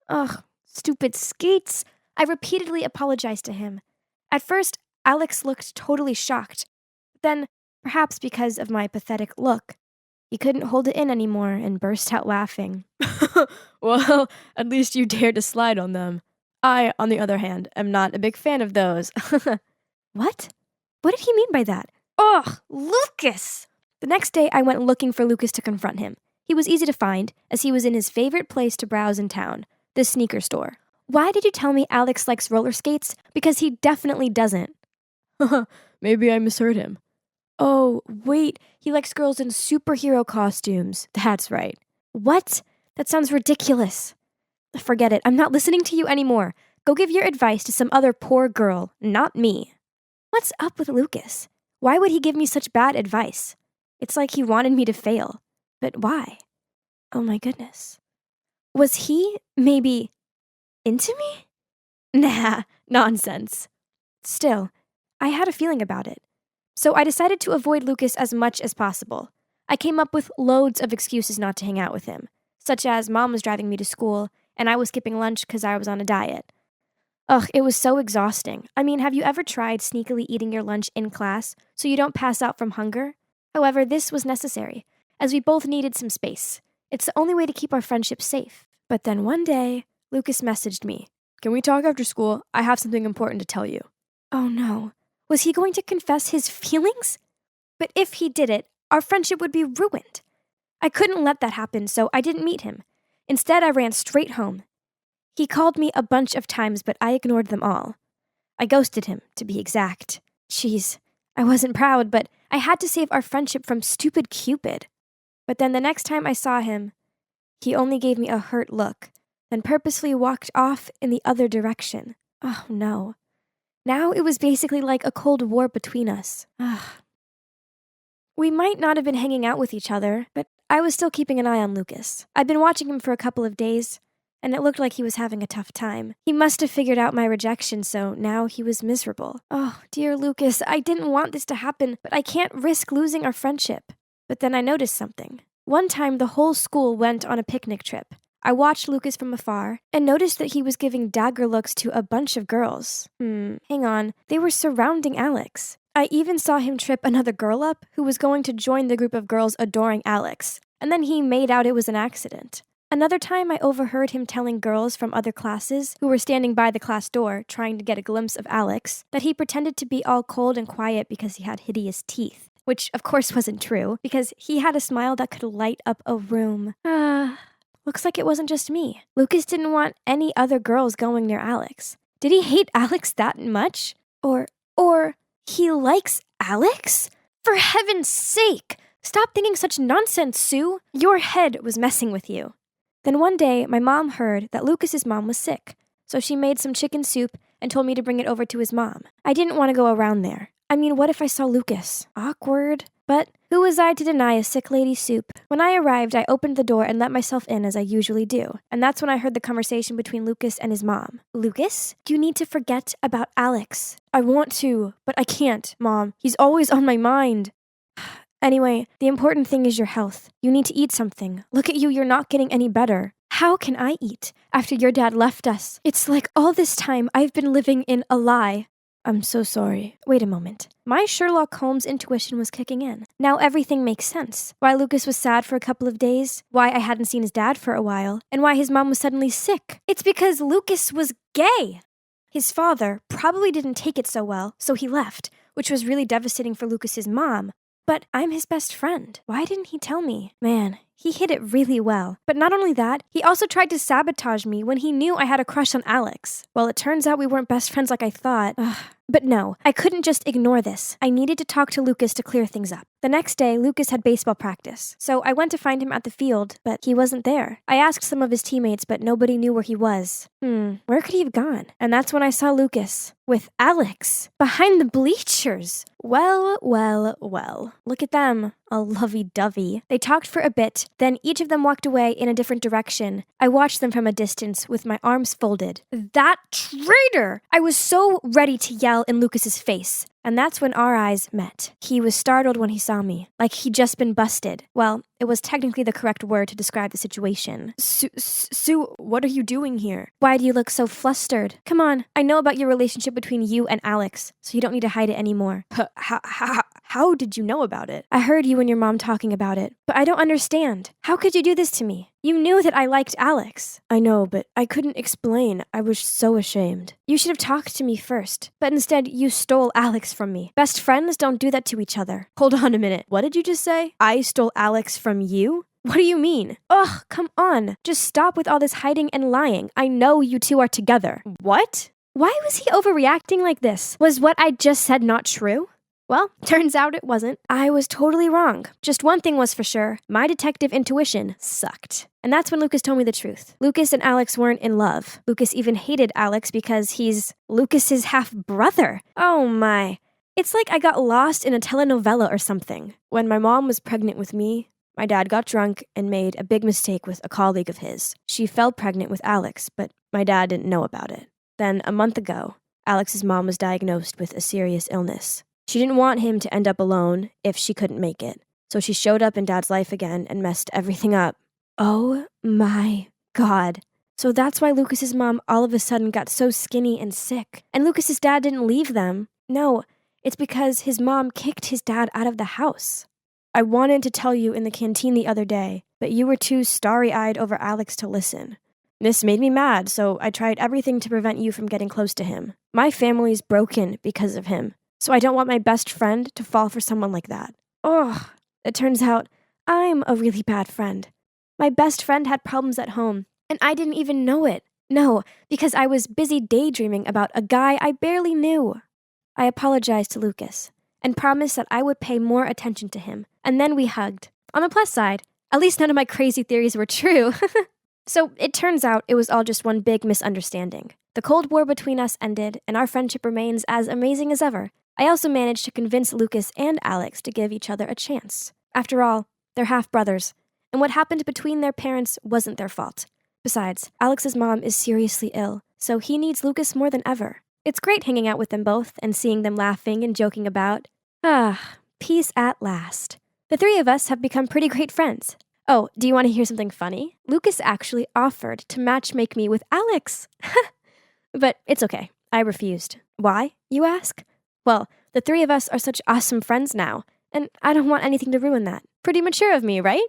Ugh, stupid skates! I repeatedly apologized to him. At first, Alex looked totally shocked. Then, perhaps because of my pathetic look, he couldn't hold it in anymore and burst out laughing. Well, at least you dared to slide on them. I, on the other hand, am not a big fan of those. What? What did he mean by that? Ugh, Lucas! The next day, I went looking for Lucas to confront him. He was easy to find, as he was in his favorite place to browse in town, the sneaker store. Why did you tell me Alex likes roller skates? Because he definitely doesn't. Maybe I misheard him. Oh, wait, he likes girls in superhero costumes. That's right. What? That sounds ridiculous. Forget it, I'm not listening to you anymore. Go give your advice to some other poor girl, not me. What's up with Lucas? Why would he give me such bad advice? It's like he wanted me to fail. But why? Oh my goodness. Was he, maybe, into me? Nah, nonsense. Still, I had a feeling about it. So I decided to avoid Lucas as much as possible. I came up with loads of excuses not to hang out with him, such as Mom was driving me to school, and I was skipping lunch because I was on a diet. Ugh, it was so exhausting. I mean, have you ever tried sneakily eating your lunch in class so you don't pass out from hunger? However, this was necessary, as we both needed some space. It's the only way to keep our friendship safe. But then one day, Lucas messaged me. Can we talk after school? I have something important to tell you. Oh no. Was he going to confess his feelings? But if he did it, our friendship would be ruined. I couldn't let that happen, so I didn't meet him. Instead, I ran straight home. He called me a bunch of times, but I ignored them all. I ghosted him, to be exact. Jeez, I wasn't proud, but I had to save our friendship from stupid Cupid. But then the next time I saw him, he only gave me a hurt look, then purposely walked off in the other direction. Oh no. Now it was basically like a cold war between us. We might not have been hanging out with each other, but I was still keeping an eye on Lucas. I'd been watching him for a couple of days, and it looked like he was having a tough time. He must have figured out my rejection, so now he was miserable. Oh, dear Lucas, I didn't want this to happen, but I can't risk losing our friendship. But then I noticed something. One time, the whole school went on a picnic trip. I watched Lucas from afar and noticed that he was giving dagger looks to a bunch of girls. Hang on. They were surrounding Alex. I even saw him trip another girl up who was going to join the group of girls adoring Alex, and then he made out it was an accident. Another time, I overheard him telling girls from other classes who were standing by the class door trying to get a glimpse of Alex that he pretended to be all cold and quiet because he had hideous teeth. Which, of course, wasn't true, because he had a smile that could light up a room. Looks like it wasn't just me. Lucas didn't want any other girls going near Alex. Did he hate Alex that much? Or he likes Alex? For heaven's sake! Stop thinking such nonsense, Sue. Your head was messing with you. Then one day, my mom heard that Lucas's mom was sick, so she made some chicken soup and told me to bring it over to his mom. I didn't want to go around there. I mean, what if I saw Lucas? Awkward. But who was I to deny a sick lady's soup? When I arrived, I opened the door and let myself in as I usually do. And that's when I heard the conversation between Lucas and his mom. Lucas, you need to forget about Alex. I want to, but I can't, Mom. He's always on my mind. Anyway, the important thing is your health. You need to eat something. Look at you, you're not getting any better. How can I eat after your dad left us? It's like all this time I've been living in a lie. I'm so sorry. Wait a moment. My Sherlock Holmes intuition was kicking in. Now everything makes sense. Why Lucas was sad for a couple of days, why I hadn't seen his dad for a while, and why his mom was suddenly sick. It's because Lucas was gay. His father probably didn't take it so well, so he left, which was really devastating for Lucas's mom. But I'm his best friend. Why didn't he tell me? Man, he hid it really well. But not only that, he also tried to sabotage me when he knew I had a crush on Alex. Well, it turns out we weren't best friends like I thought. But no, I couldn't just ignore this. I needed to talk to Lucas to clear things up. The next day, Lucas had baseball practice, so I went to find him at the field, but he wasn't there. I asked some of his teammates, but nobody knew where he was. Where could he have gone? And that's when I saw Lucas. With Alex. Behind the bleachers. Well. Look at them. All lovey-dovey. They talked for a bit, then each of them walked away in a different direction. I watched them from a distance with my arms folded. That traitor! I was so ready to yell in Lucas's face. And that's when our eyes met. He was startled when he saw me, like he'd just been busted. Well, it was technically the correct word to describe the situation. Sue, what are you doing here? Why do you look so flustered? Come on, I know about your relationship between you and Alex, so you don't need to hide it anymore. How did you know about it? I heard you and your mom talking about it, but I don't understand. How could you do this to me? You knew that I liked Alex. I know, but I couldn't explain. I was so ashamed. You should have talked to me first, but instead you stole Alex from me. Best friends don't do that to each other. Hold on a minute. What did you just say? I stole Alex from you? What do you mean? Ugh, come on. Just stop with all this hiding and lying. I know you two are together. What? Why was he overreacting like this? Was what I just said not true? Well, turns out it wasn't. I was totally wrong. Just one thing was for sure. My detective intuition sucked. And that's when Lucas told me the truth. Lucas and Alex weren't in love. Lucas even hated Alex because he's Lucas's half-brother. Oh my. It's like I got lost in a telenovela or something. When my mom was pregnant with me, my dad got drunk and made a big mistake with a colleague of his. She fell pregnant with Alex, but my dad didn't know about it. Then, a month ago, Alex's mom was diagnosed with a serious illness. She didn't want him to end up alone if she couldn't make it. So she showed up in Dad's life again and messed everything up. Oh my God. So that's why Lucas's mom all of a sudden got so skinny and sick. And Lucas's dad didn't leave them. No, it's because his mom kicked his dad out of the house. I wanted to tell you in the canteen the other day, but you were too starry-eyed over Alex to listen. This made me mad, so I tried everything to prevent you from getting close to him. My family's broken because of him. So I don't want my best friend to fall for someone like that. Ugh, it turns out I'm a really bad friend. My best friend had problems at home, and I didn't even know it. No, because I was busy daydreaming about a guy I barely knew. I apologized to Lucas, and promised that I would pay more attention to him, and then we hugged. On the plus side, at least none of my crazy theories were true. So it turns out it was all just one big misunderstanding. The Cold War between us ended, and our friendship remains as amazing as ever. I also managed to convince Lucas and Alex to give each other a chance. After all, they're half-brothers, and what happened between their parents wasn't their fault. Besides, Alex's mom is seriously ill, so he needs Lucas more than ever. It's great hanging out with them both and seeing them laughing and joking about. Peace at last. The three of us have become pretty great friends. Oh, do you want to hear something funny? Lucas actually offered to matchmake me with Alex. But it's okay. I refused. Why, you ask? Well, the three of us are such awesome friends now, and I don't want anything to ruin that. Pretty mature of me, right?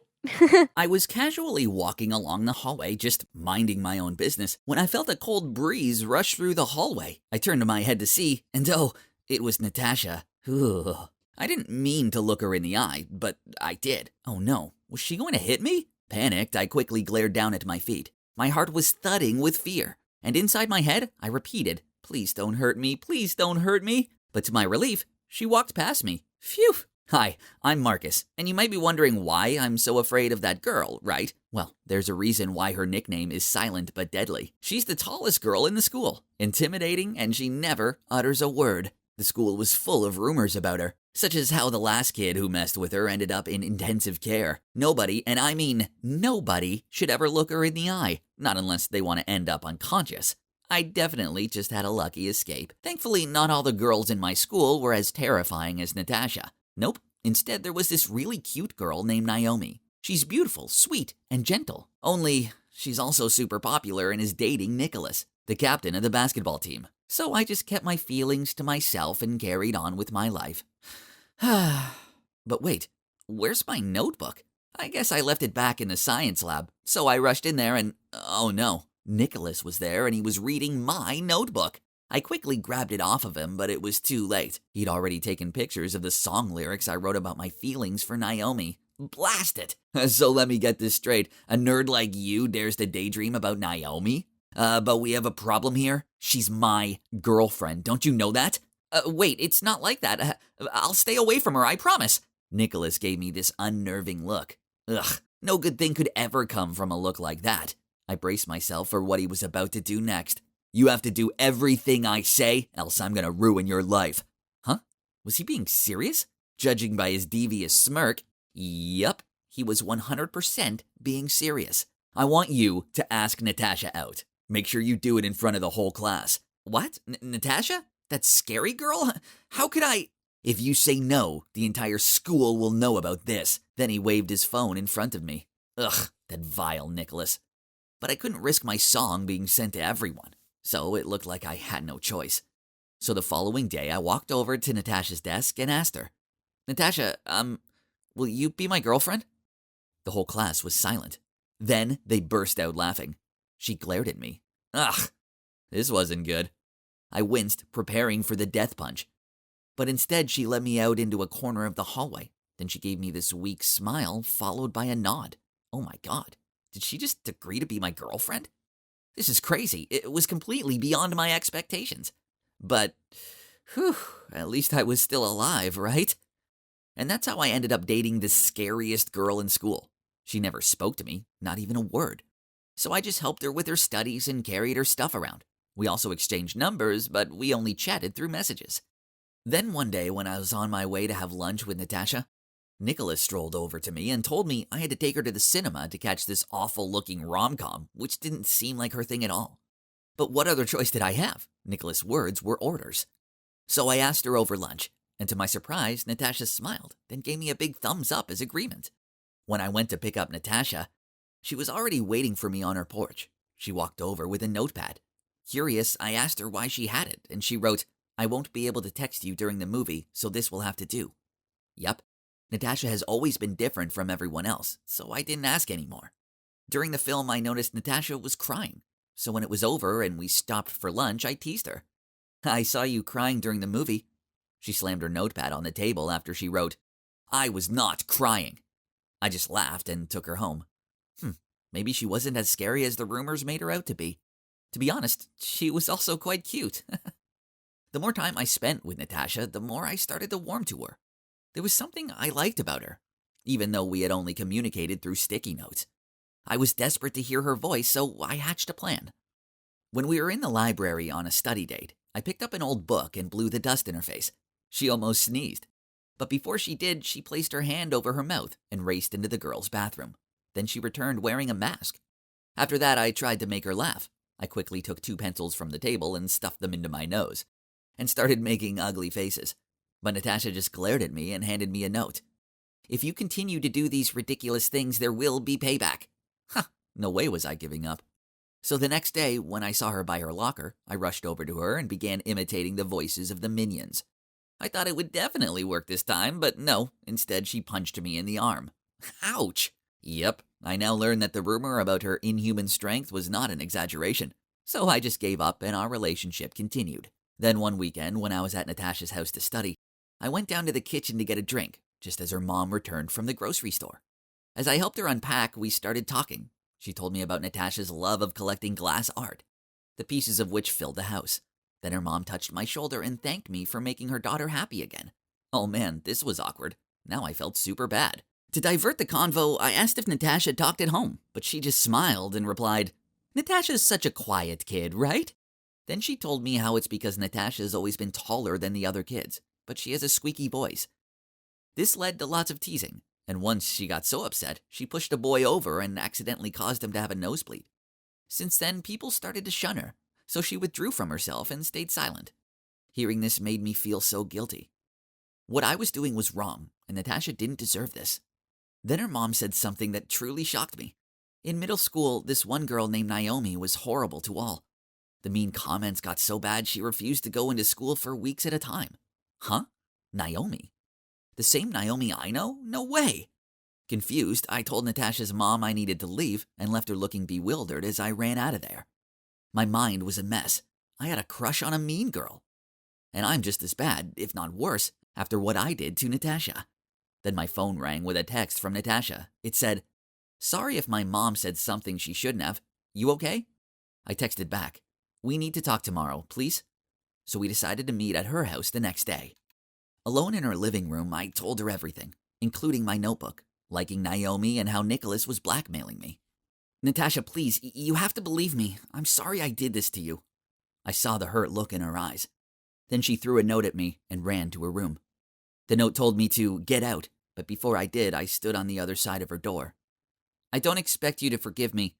I was casually walking along the hallway, just minding my own business, when I felt a cold breeze rush through the hallway. I turned my head to see, and oh, it was Natasha. Ooh. I didn't mean to look her in the eye, but I did. Oh no, was she going to hit me? Panicked, I quickly glared down at my feet. My heart was thudding with fear, and inside my head, I repeated, "Please don't hurt me, please don't hurt me." But to my relief, she walked past me. Phew! Hi, I'm Marcus, and you might be wondering why I'm so afraid of that girl, right? Well, there's a reason why her nickname is Silent but Deadly. She's the tallest girl in the school, intimidating, and she never utters a word. The school was full of rumors about her, such as how the last kid who messed with her ended up in intensive care. Nobody, and I mean nobody, should ever look her in the eye, not unless they want to end up unconscious. I definitely just had a lucky escape. Thankfully, not all the girls in my school were as terrifying as Natasha. Nope. Instead, there was this really cute girl named Naomi. She's beautiful, sweet, and gentle. Only, she's also super popular and is dating Nicholas, the captain of the basketball team. So I just kept my feelings to myself and carried on with my life. But wait, where's my notebook? I guess I left it back in the science lab. So I rushed in there and, oh no, Nicholas was there and he was reading my notebook. I quickly grabbed it off of him, but it was too late. He'd already taken pictures of the song lyrics I wrote about my feelings for Naomi. Blast it! So let me get this straight. A nerd like you dares to daydream about Naomi? But we have a problem here. She's my girlfriend. Don't you know that? Wait, it's not like that. I'll stay away from her, I promise. Nicholas gave me this unnerving look. Ugh, no good thing could ever come from a look like that. I braced myself for what he was about to do next. You have to do everything I say, else I'm gonna ruin your life. Huh? Was he being serious? Judging by his devious smirk, yup, he was 100% being serious. I want you to ask Natasha out. Make sure you do it in front of the whole class. What? Natasha? That scary girl? How could I? If you say no, the entire school will know about this. Then he waved his phone in front of me. Ugh, that vile Nicholas. But I couldn't risk my song being sent to everyone. So it looked like I had no choice. So the following day, I walked over to Natasha's desk and asked her, Natasha, will you be my girlfriend? The whole class was silent. Then they burst out laughing. She glared at me. Ugh, this wasn't good. I winced, preparing for the death punch. But instead, she led me out into a corner of the hallway. Then she gave me this weak smile, followed by a nod. Oh my God, did she just agree to be my girlfriend? This is crazy. It was completely beyond my expectations. But, whew, at least I was still alive, right? And that's how I ended up dating the scariest girl in school. She never spoke to me, not even a word. So I just helped her with her studies and carried her stuff around. We also exchanged numbers, but we only chatted through messages. Then one day when I was on my way to have lunch with Natasha, Nicholas strolled over to me and told me I had to take her to the cinema to catch this awful-looking rom-com, which didn't seem like her thing at all. But what other choice did I have? Nicholas' words were orders. So I asked her over lunch, and to my surprise, Natasha smiled, then gave me a big thumbs up as agreement. When I went to pick up Natasha, she was already waiting for me on her porch. She walked over with a notepad. Curious, I asked her why she had it, and she wrote, I won't be able to text you during the movie, so this will have to do. Yup. Natasha has always been different from everyone else, so I didn't ask anymore. During the film, I noticed Natasha was crying, so when it was over and we stopped for lunch, I teased her. I saw you crying during the movie. She slammed her notepad on the table after she wrote, I was not crying. I just laughed and took her home. Maybe she wasn't as scary as the rumors made her out to be. To be honest, she was also quite cute. The more time I spent with Natasha, the more I started to warm to her. There was something I liked about her, even though we had only communicated through sticky notes. I was desperate to hear her voice, so I hatched a plan. When we were in the library on a study date, I picked up an old book and blew the dust in her face. She almost sneezed. But before she did, she placed her hand over her mouth and raced into the girls' bathroom. Then she returned wearing a mask. After that, I tried to make her laugh. I quickly took 2 pencils from the table and stuffed them into my nose, and started making ugly faces. But Natasha just glared at me and handed me a note. If you continue to do these ridiculous things, there will be payback. No way was I giving up. So the next day, when I saw her by her locker, I rushed over to her and began imitating the voices of the minions. I thought it would definitely work this time, but no, instead she punched me in the arm. Ouch! Yep, I now learned that the rumor about her inhuman strength was not an exaggeration. So I just gave up and our relationship continued. Then one weekend, when I was at Natasha's house to study, I went down to the kitchen to get a drink, just as her mom returned from the grocery store. As I helped her unpack, we started talking. She told me about Natasha's love of collecting glass art, the pieces of which filled the house. Then her mom touched my shoulder and thanked me for making her daughter happy again. Oh man, this was awkward. Now I felt super bad. To divert the convo, I asked if Natasha talked at home, but she just smiled and replied, "Natasha's such a quiet kid, right?" Then she told me how it's because Natasha's always been taller than the other kids, but she has a squeaky voice. This led to lots of teasing, and once she got so upset, she pushed a boy over and accidentally caused him to have a nosebleed. Since then, people started to shun her, so she withdrew from herself and stayed silent. Hearing this made me feel so guilty. What I was doing was wrong, and Natasha didn't deserve this. Then her mom said something that truly shocked me. In middle school, this one girl named Naomi was horrible to all. The mean comments got so bad she refused to go into school for weeks at a time. Huh? Naomi? The same Naomi I know? No way! Confused, I told Natasha's mom I needed to leave and left her looking bewildered as I ran out of there. My mind was a mess. I had a crush on a mean girl. And I'm just as bad, if not worse, after what I did to Natasha. Then my phone rang with a text from Natasha. It said, "Sorry if my mom said something she shouldn't have. You okay?" I texted back, "We need to talk tomorrow, please." So we decided to meet at her house the next day. Alone in her living room, I told her everything, including my notebook, liking Naomi and how Nicholas was blackmailing me. "Natasha, please, you have to believe me. I'm sorry I did this to you." I saw the hurt look in her eyes. Then she threw a note at me and ran to her room. The note told me to get out, but before I did, I stood on the other side of her door. "I don't expect you to forgive me,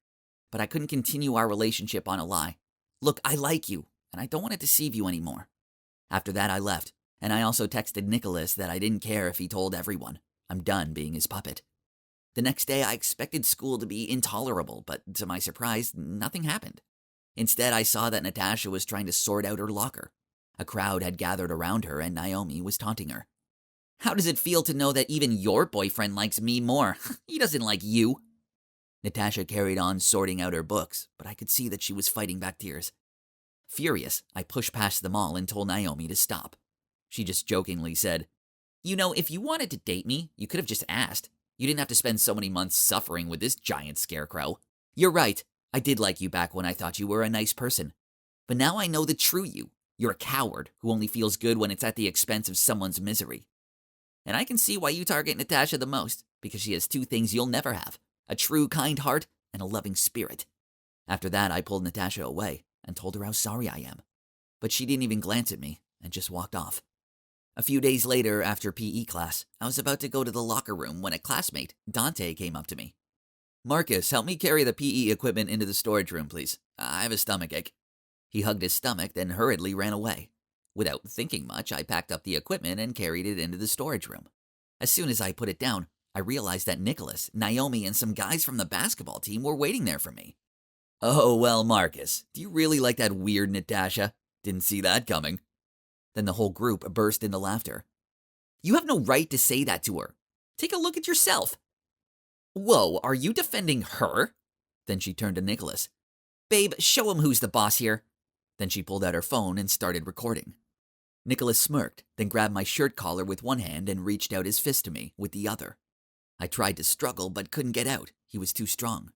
but I couldn't continue our relationship on a lie. Look, I like you, and I don't want to deceive you anymore." After that, I left, and I also texted Nicholas that I didn't care if he told everyone. I'm done being his puppet. The next day, I expected school to be intolerable, but to my surprise, nothing happened. Instead, I saw that Natasha was trying to sort out her locker. A crowd had gathered around her, and Naomi was taunting her. "How does it feel to know that even your boyfriend likes me more? He doesn't like you." Natasha carried on sorting out her books, but I could see that she was fighting back tears. Furious, I pushed past them all and told Naomi to stop. She just jokingly said, "You know, if you wanted to date me, you could have just asked. You didn't have to spend so many months suffering with this giant scarecrow. You're right, I did like you back when I thought you were a nice person. But now I know the true you. You're a coward who only feels good when it's at the expense of someone's misery. And I can see why you target Natasha the most, because she has two things you'll never have, a true kind heart and a loving spirit." After that, I pulled Natasha away and told her how sorry I am. But she didn't even glance at me and just walked off. A few days later, after PE class, I was about to go to the locker room when a classmate, Dante, came up to me. "Marcus, help me carry the PE equipment into the storage room, please. I have a stomachache." He hugged his stomach, then hurriedly ran away. Without thinking much, I packed up the equipment and carried it into the storage room. As soon as I put it down, I realized that Nicholas, Naomi, and some guys from the basketball team were waiting there for me. "Oh, well, Marcus, do you really like that weird Natasha? Didn't see that coming." Then the whole group burst into laughter. "You have no right to say that to her. Take a look at yourself." "Whoa, are you defending her?" Then she turned to Nicholas. "Babe, show him who's the boss here." Then she pulled out her phone and started recording. Nicholas smirked, then grabbed my shirt collar with one hand and reached out his fist to me with the other. I tried to struggle but couldn't get out. He was too strong.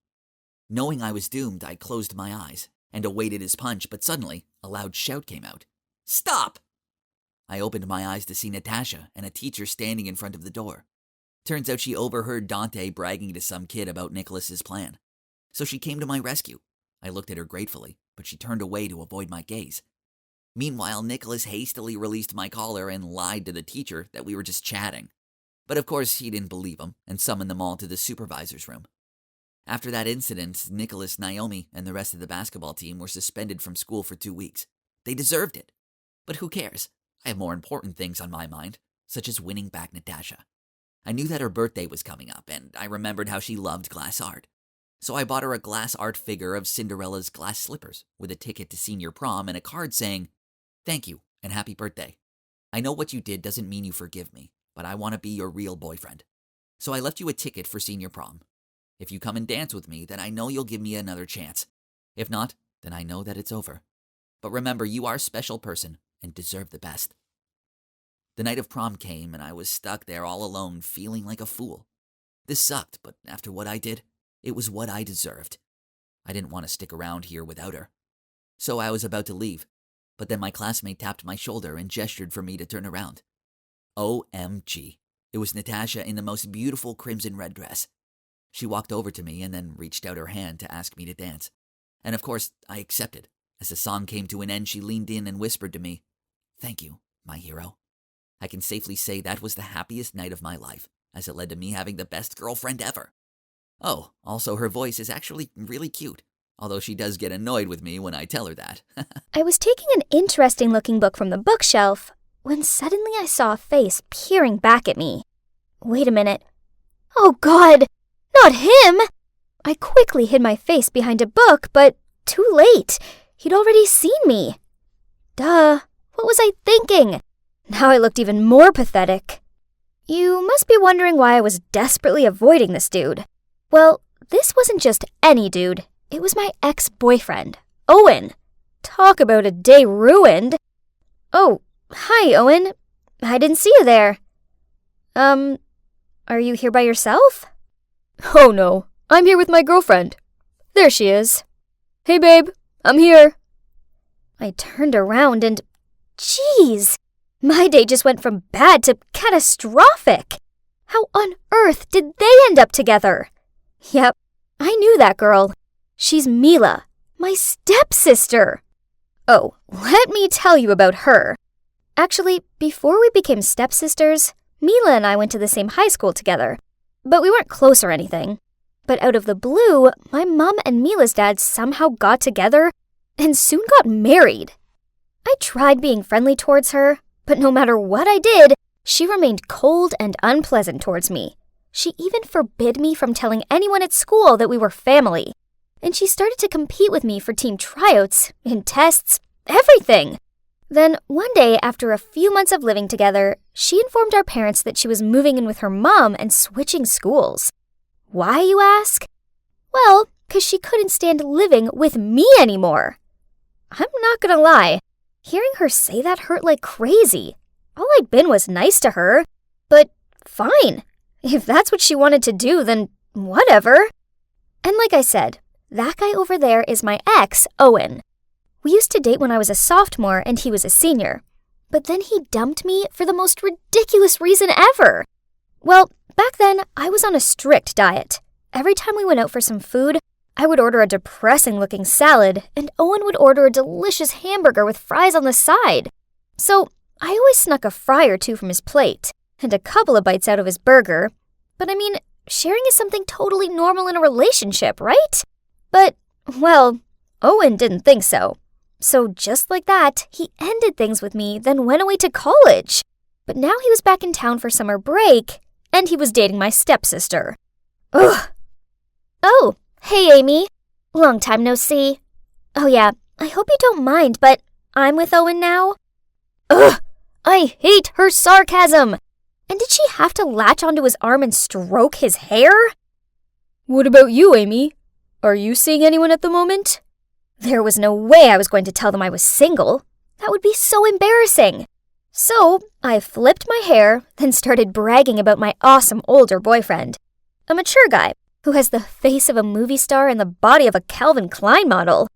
Knowing I was doomed, I closed my eyes and awaited his punch, but suddenly a loud shout came out. "Stop!" I opened my eyes to see Natasha and a teacher standing in front of the door. Turns out she overheard Dante bragging to some kid about Nicholas's plan. So she came to my rescue. I looked at her gratefully, but she turned away to avoid my gaze. Meanwhile, Nicholas hastily released my collar and lied to the teacher that we were just chatting. But of course, he didn't believe him and summoned them all to the supervisor's room. After that incident, Nicholas, Naomi, and the rest of the basketball team were suspended from school for 2 weeks. They deserved it. But who cares? I have more important things on my mind, such as winning back Natasha. I knew that her birthday was coming up, and I remembered how she loved glass art. So I bought her a glass art figure of Cinderella's glass slippers with a ticket to senior prom and a card saying, "Thank you and happy birthday. I know what you did doesn't mean you forgive me, but I want to be your real boyfriend. So I left you a ticket for senior prom. If you come and dance with me, then I know you'll give me another chance. If not, then I know that it's over. But remember, you are a special person and deserve the best." The night of prom came, and I was stuck there all alone, feeling like a fool. This sucked, but after what I did, it was what I deserved. I didn't want to stick around here without her. So I was about to leave, but then my classmate tapped my shoulder and gestured for me to turn around. OMG. It was Natasha in the most beautiful crimson red dress. She walked over to me and then reached out her hand to ask me to dance. And of course, I accepted. As the song came to an end, she leaned in and whispered to me, "Thank you, my hero." I can safely say that was the happiest night of my life, as it led to me having the best girlfriend ever. Oh, also her voice is actually really cute, although she does get annoyed with me when I tell her that. I was taking an interesting-looking book from the bookshelf when suddenly I saw a face peering back at me. Wait a minute. Oh God, not him! I quickly hid my face behind a book, but too late. He'd already seen me. Duh, what was I thinking? Now I looked even more pathetic. You must be wondering why I was desperately avoiding this dude. Well, this wasn't just any dude. It was my ex-boyfriend, Owen. Talk about a day ruined. Oh, hi, Owen. I didn't see you there. Are you here by yourself? Oh no, I'm here with my girlfriend. There she is. Hey babe, I'm here. I turned around and, geez, my day just went from bad to catastrophic. How on earth did they end up together? Yep, I knew that girl. She's Mila, my stepsister. Oh, let me tell you about her. Actually, before we became stepsisters, Mila and I went to the same high school together, but we weren't close or anything. But out of the blue, my mom and Mila's dad somehow got together and soon got married. I tried being friendly towards her, but no matter what I did, she remained cold and unpleasant towards me. She even forbid me from telling anyone at school that we were family. And she started to compete with me for team tryouts, in tests, everything. Then one day, after a few months of living together, she informed our parents that she was moving in with her mom and switching schools. Why, you ask? Well, 'cause she couldn't stand living with me anymore. I'm not gonna lie, hearing her say that hurt like crazy. All I'd been was nice to her. But fine, if that's what she wanted to do, then whatever. And like I said, that guy over there is my ex, Owen. We used to date when I was a sophomore and he was a senior. But then he dumped me for the most ridiculous reason ever. Well, back then, I was on a strict diet. Every time we went out for some food, I would order a depressing-looking salad, and Owen would order a delicious hamburger with fries on the side. So I always snuck a fry or two from his plate, and a couple of bites out of his burger. But I mean, sharing is something totally normal in a relationship, right? But, well, Owen didn't think so. So just like that, he ended things with me, then went away to college. But now he was back in town for summer break, and he was dating my stepsister. Ugh. Oh, hey Amy. Long time no see. Oh yeah, I hope you don't mind, but I'm with Owen now. Ugh, I hate her sarcasm. And did she have to latch onto his arm and stroke his hair? What about you, Amy? Are you seeing anyone at the moment? There was no way I was going to tell them I was single. That would be so embarrassing. So I flipped my hair, then started bragging about my awesome older boyfriend. A mature guy who has the face of a movie star and the body of a Calvin Klein model.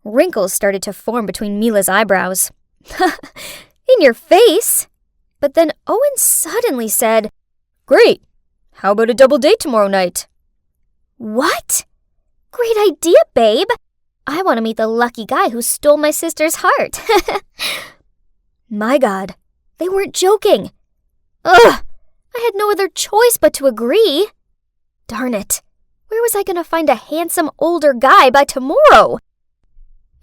Wrinkles started to form between Mila's eyebrows. In your face? But then Owen suddenly said, "Great. How about a double date tomorrow night?" What? Great idea, babe. I want to meet the lucky guy who stole my sister's heart. My God, they weren't joking. Ugh, I had no other choice but to agree. Darn it, where was I going to find a handsome older guy by tomorrow?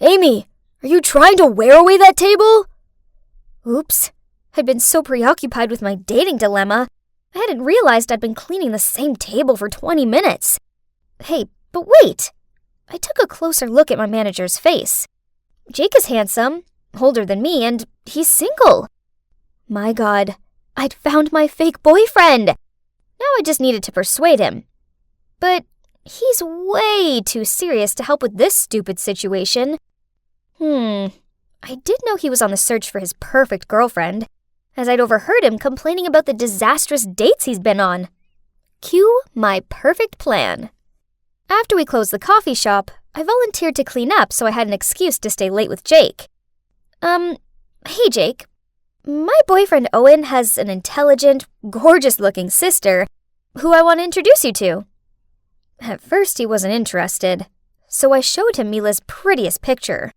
Amy, are you trying to wear away that table? Oops, I'd been so preoccupied with my dating dilemma, I hadn't realized I'd been cleaning the same table for 20 minutes. Hey, but wait. I took a closer look at my manager's face. Jake is handsome, older than me, and he's single. My God, I'd found my fake boyfriend. Now I just needed to persuade him. But he's way too serious to help with this stupid situation. I did know he was on the search for his perfect girlfriend, as I'd overheard him complaining about the disastrous dates he's been on. Cue my perfect plan. After we closed the coffee shop, I volunteered to clean up so I had an excuse to stay late with Jake. Hey Jake, my boyfriend Owen has an intelligent, gorgeous-looking sister who I want to introduce you to. At first he wasn't interested, so I showed him Mila's prettiest picture.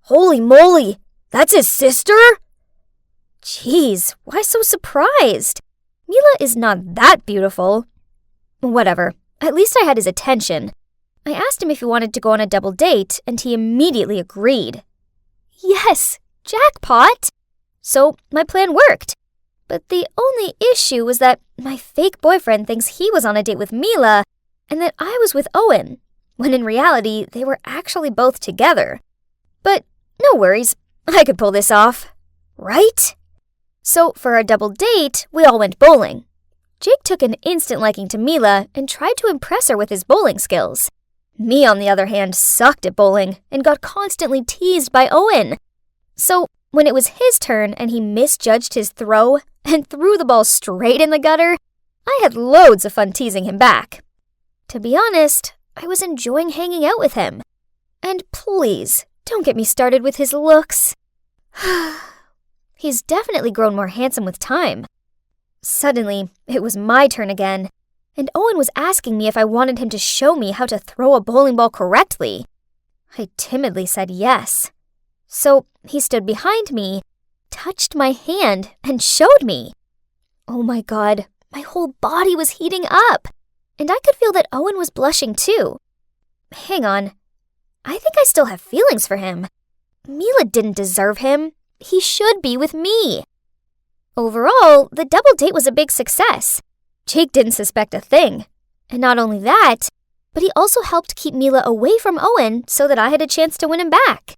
Holy moly, that's his sister? Jeez, why so surprised? Mila is not that beautiful. Whatever, at least I had his attention. I asked him if he wanted to go on a double date, and he immediately agreed. Yes, jackpot! So my plan worked. But the only issue was that my fake boyfriend thinks he was on a date with Mila, and that I was with Owen, when in reality they were actually both together. But no worries, I could pull this off. Right? So for our double date, we all went bowling. Jake took an instant liking to Mila and tried to impress her with his bowling skills. Me, on the other hand, sucked at bowling and got constantly teased by Owen. So when it was his turn and he misjudged his throw and threw the ball straight in the gutter, I had loads of fun teasing him back. To be honest, I was enjoying hanging out with him. And please, don't get me started with his looks. He's definitely grown more handsome with time. Suddenly, it was my turn again, and Owen was asking me if I wanted him to show me how to throw a bowling ball correctly. I timidly said yes. So he stood behind me, touched my hand, and showed me. Oh my God, my whole body was heating up, and I could feel that Owen was blushing too. Hang on, I think I still have feelings for him. Mila didn't deserve him. He should be with me. Overall, the double date was a big success. Jake didn't suspect a thing. And not only that, but he also helped keep Mila away from Owen so that I had a chance to win him back.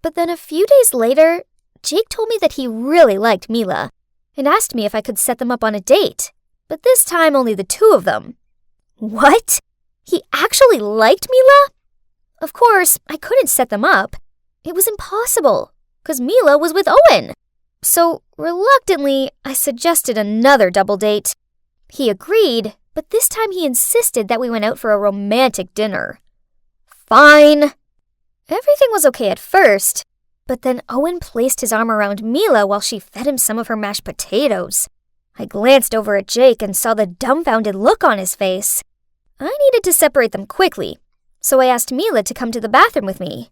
But then a few days later, Jake told me that he really liked Mila and asked me if I could set them up on a date, but this time only the two of them. What? He actually liked Mila? Of course, I couldn't set them up. It was impossible, because Mila was with Owen. So, reluctantly, I suggested another double date. He agreed, but this time he insisted that we went out for a romantic dinner. Fine. Everything was okay at first, but then Owen placed his arm around Mila while she fed him some of her mashed potatoes. I glanced over at Jake and saw the dumbfounded look on his face. I needed to separate them quickly, so I asked Mila to come to the bathroom with me.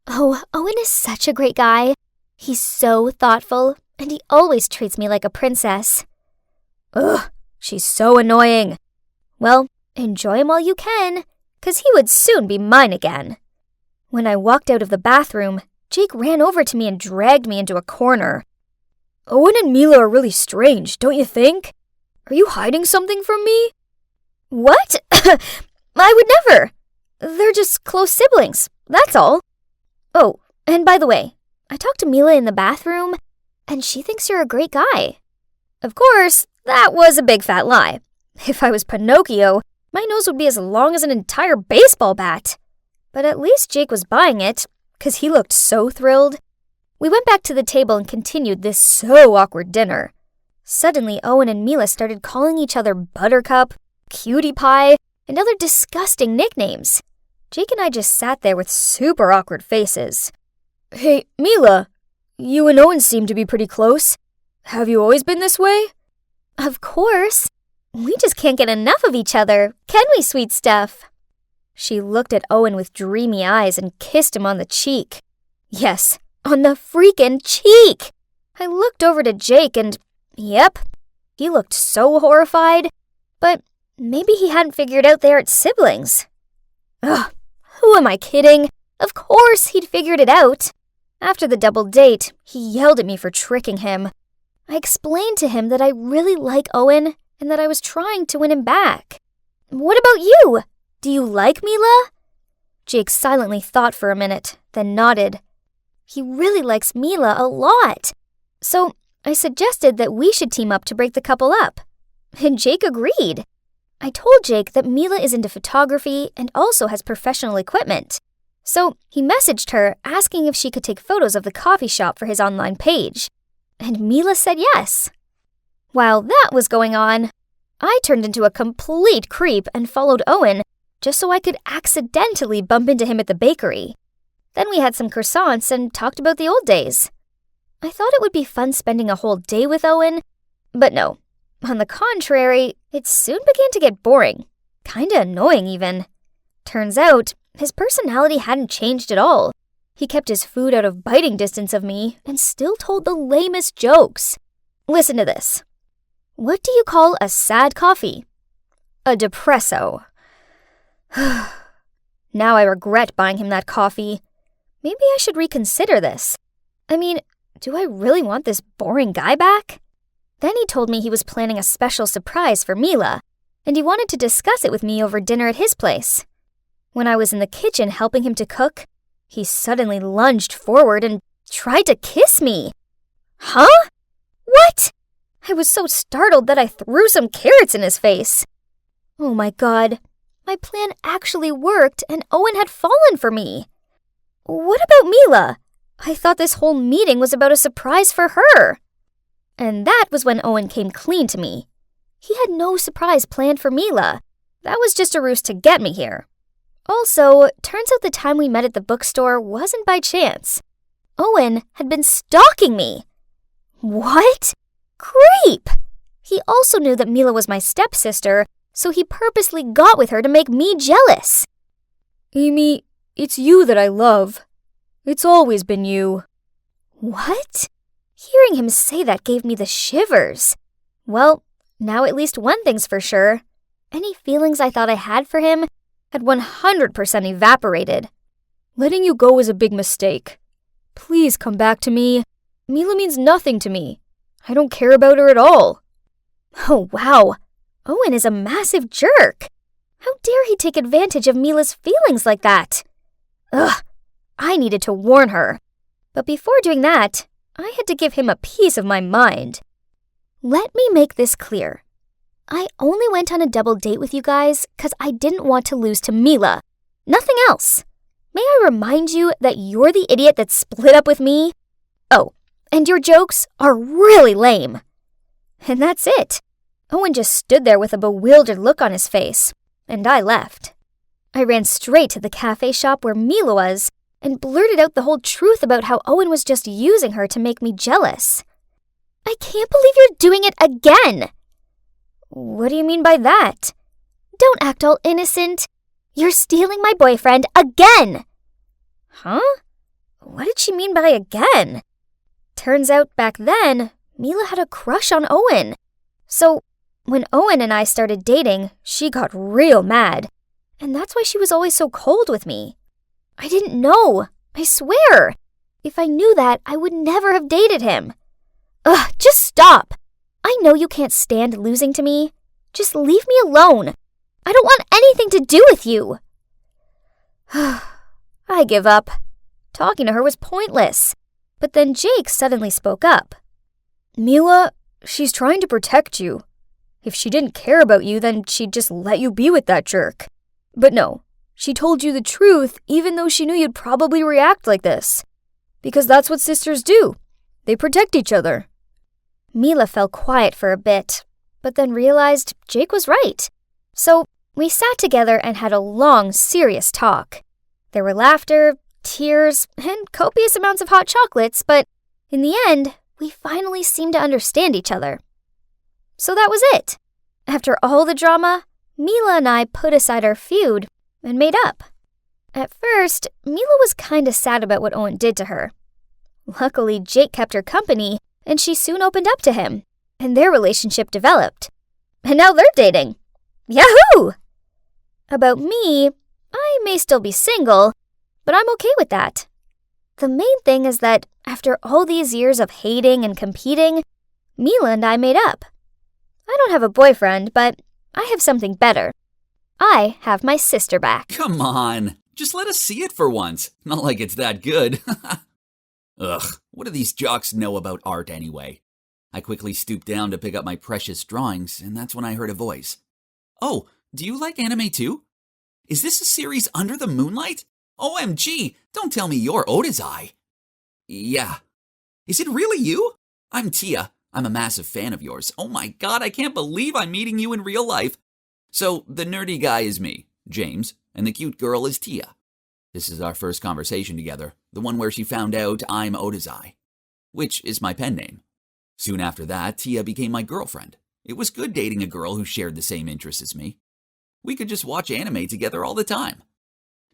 Oh, Owen is such a great guy. He's so thoughtful, and he always treats me like a princess. Ugh, she's so annoying. Well, enjoy him while you can, 'cause he would soon be mine again. When I walked out of the bathroom, Jake ran over to me and dragged me into a corner. Owen and Mila are really strange, don't you think? Are you hiding something from me? What? I would never. They're just close siblings, that's all. Oh, and by the way, I talked to Mila in the bathroom, and she thinks you're a great guy. Of course, that was a big fat lie. If I was Pinocchio, my nose would be as long as an entire baseball bat. But at least Jake was buying it, 'cause he looked so thrilled. We went back to the table and continued this so awkward dinner. Suddenly, Owen and Mila started calling each other Buttercup, Cutie Pie, and other disgusting nicknames. Jake and I just sat there with super awkward faces. Hey, Mila, you and Owen seem to be pretty close. Have you always been this way? Of course. We just can't get enough of each other, can we, sweet stuff? She looked at Owen with dreamy eyes and kissed him on the cheek. Yes, on the freaking cheek! I looked over to Jake and, yep, he looked so horrified. But maybe he hadn't figured out they aren't siblings. Ugh, who am I kidding? Of course he'd figured it out. After the double date, he yelled at me for tricking him. I explained to him that I really like Owen and that I was trying to win him back. What about you? Do you like Mila? Jake silently thought for a minute, then nodded. He really likes Mila a lot. So I suggested that we should team up to break the couple up. And Jake agreed. I told Jake that Mila is into photography and also has professional equipment. So he messaged her asking if she could take photos of the coffee shop for his online page. And Mila said yes. While that was going on, I turned into a complete creep and followed Owen just so I could accidentally bump into him at the bakery. Then we had some croissants and talked about the old days. I thought it would be fun spending a whole day with Owen, but no. On the contrary, it soon began to get boring. Kinda annoying even. Turns out, his personality hadn't changed at all. He kept his food out of biting distance of me and still told the lamest jokes. Listen to this. What do you call a sad coffee? A depresso. Now I regret buying him that coffee. Maybe I should reconsider this. I mean, do I really want this boring guy back? Then he told me he was planning a special surprise for Mila, and he wanted to discuss it with me over dinner at his place. When I was in the kitchen helping him to cook, he suddenly lunged forward and tried to kiss me. Huh? What? I was so startled that I threw some carrots in his face. Oh my God. My plan actually worked and Owen had fallen for me. What about Mila? I thought this whole meeting was about a surprise for her. And that was when Owen came clean to me. He had no surprise planned for Mila. That was just a ruse to get me here. Also, turns out the time we met at the bookstore wasn't by chance. Owen had been stalking me. What? Creep! He also knew that Mila was my stepsister, so he purposely got with her to make me jealous. Amy, it's you that I love. It's always been you. What? Hearing him say that gave me the shivers. Well, now at least one thing's for sure. Any feelings I thought I had for him had 100% evaporated. Letting you go was a big mistake. Please come back to me. Mila means nothing to me. I don't care about her at all. Oh, wow. Owen is a massive jerk. How dare he take advantage of Mila's feelings like that? Ugh, I needed to warn her. But before doing that, I had to give him a piece of my mind. Let me make this clear. I only went on a double date with you guys because I didn't want to lose to Mila. Nothing else. May I remind you that you're the idiot that split up with me? Oh, and your jokes are really lame. And that's it. Owen just stood there with a bewildered look on his face, and I left. I ran straight to the cafe shop where Mila was and blurted out the whole truth about how Owen was just using her to make me jealous. I can't believe you're doing it again. What do you mean by that? Don't act all innocent. You're stealing my boyfriend again. Huh? What did she mean by again? Turns out back then, Mila had a crush on Owen. So when Owen and I started dating, she got real mad. And that's why she was always so cold with me. I didn't know. I swear. If I knew that, I would never have dated him. Ugh, just stop. I know you can't stand losing to me. Just leave me alone. I don't want anything to do with you. I give up. Talking to her was pointless. But then Jake suddenly spoke up. Mila, she's trying to protect you. If she didn't care about you, then she'd just let you be with that jerk. But no, she told you the truth even though she knew you'd probably react like this. Because that's what sisters do. They protect each other. Mila fell quiet for a bit, but then realized Jake was right. So we sat together and had a long, serious talk. There were laughter, tears, and copious amounts of hot chocolates, but in the end, we finally seemed to understand each other. So that was it. After all the drama, Mila and I put aside our feud and made up. At first, Mila was kinda sad about what Owen did to her. Luckily, Jake kept her company, and she soon opened up to him, and their relationship developed. And now they're dating. Yahoo! About me, I may still be single, but I'm okay with that. The main thing is that after all these years of hating and competing, Mila and I made up. I don't have a boyfriend, but I have something better. I have my sister back. Come on, just let us see it for once. Not like it's that good. Ugh, what do these jocks know about art anyway? I quickly stooped down to pick up my precious drawings, and that's when I heard a voice. Oh, do you like anime too? Is this a series Under the Moonlight? OMG, don't tell me you're Otis Eye. Yeah. Is it really you? I'm Tia. I'm a massive fan of yours. Oh my god, I can't believe I'm meeting you in real life. So, the nerdy guy is me, James, and the cute girl is Tia. This is our first conversation together, the one where she found out I'm Otazai, which is my pen name. Soon after that, Tia became my girlfriend. It was good dating a girl who shared the same interests as me. We could just watch anime together all the time.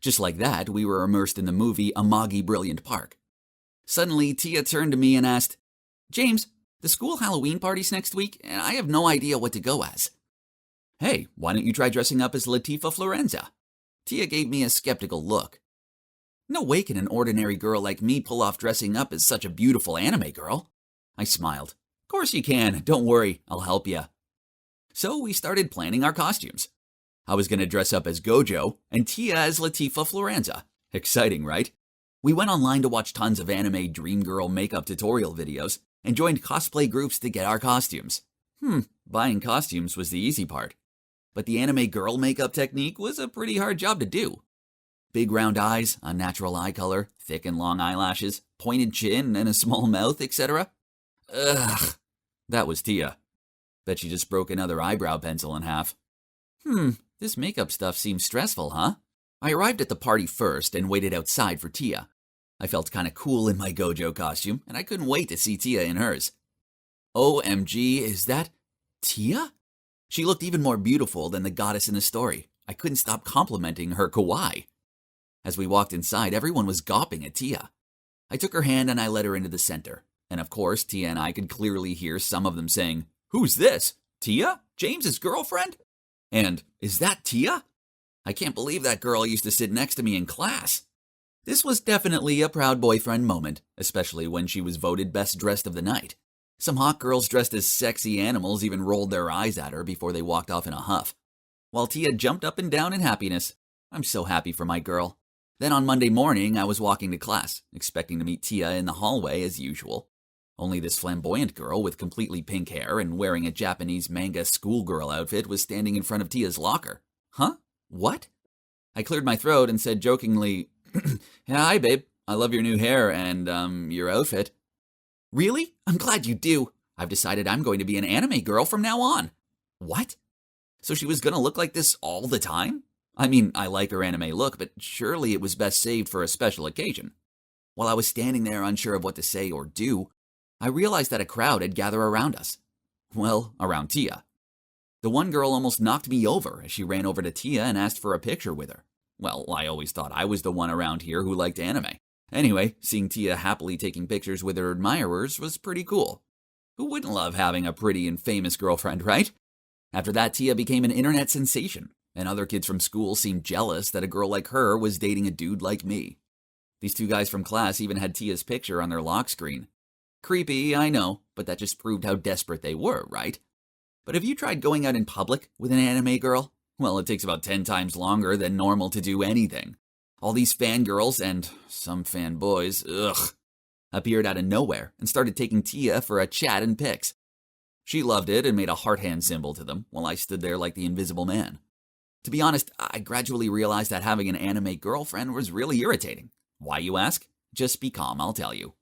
Just like that, we were immersed in the movie Amagi Brilliant Park. Suddenly, Tia turned to me and asked, James, the school Halloween party's next week, and I have no idea what to go as. Hey, why don't you try dressing up as Latifah Florenza? Tia gave me a skeptical look. No way can an ordinary girl like me pull off dressing up as such a beautiful anime girl. I smiled. Of course you can, don't worry, I'll help you. So we started planning our costumes. I was going to dress up as Gojo and Tia as Latifah Florenza. Exciting, right? We went online to watch tons of anime dream girl makeup tutorial videos and joined cosplay groups to get our costumes. Buying costumes was the easy part. But the anime girl makeup technique was a pretty hard job to do. Big round eyes, unnatural eye color, thick and long eyelashes, pointed chin and a small mouth, etc. Ugh, that was Tia. Bet she just broke another eyebrow pencil in half. This makeup stuff seems stressful, huh? I arrived at the party first and waited outside for Tia. I felt kinda cool in my Gojo costume, and I couldn't wait to see Tia in hers. OMG, is that Tia? She looked even more beautiful than the goddess in the story. I couldn't stop complimenting her kawaii. As we walked inside, everyone was gawping at Tia. I took her hand and I led her into the center. And of course, Tia and I could clearly hear some of them saying, Who's this? Tia? James's girlfriend? And, is that Tia? I can't believe that girl used to sit next to me in class. This was definitely a proud boyfriend moment, especially when she was voted best dressed of the night. Some hot girls dressed as sexy animals even rolled their eyes at her before they walked off in a huff. While Tia jumped up and down in happiness. I'm so happy for my girl. Then on Monday morning, I was walking to class, expecting to meet Tia in the hallway as usual. Only this flamboyant girl with completely pink hair and wearing a Japanese manga schoolgirl outfit was standing in front of Tia's locker. Huh? What? I cleared my throat and said jokingly, Hi, babe. I love your new hair and, your outfit. Really? I'm glad you do. I've decided I'm going to be an anime girl from now on. What? So she was gonna look like this all the time? I mean, I like her anime look, but surely it was best saved for a special occasion. While I was standing there unsure of what to say or do, I realized that a crowd had gathered around us. Well, around Tia. The one girl almost knocked me over as she ran over to Tia and asked for a picture with her. Well, I always thought I was the one around here who liked anime. Anyway, seeing Tia happily taking pictures with her admirers was pretty cool. Who wouldn't love having a pretty and famous girlfriend, right? After that, Tia became an internet sensation, and other kids from school seemed jealous that a girl like her was dating a dude like me. These two guys from class even had Tia's picture on their lock screen. Creepy, I know, but that just proved how desperate they were, right? But have you tried going out in public with an anime girl? Well, it takes about 10 times longer than normal to do anything. All these fangirls and some fanboys, appeared out of nowhere and started taking Tia for a chat and pics. She loved it and made a heart hand symbol to them while I stood there like the invisible man. To be honest, I gradually realized that having an anime girlfriend was really irritating. Why, you ask? Just be calm, I'll tell you.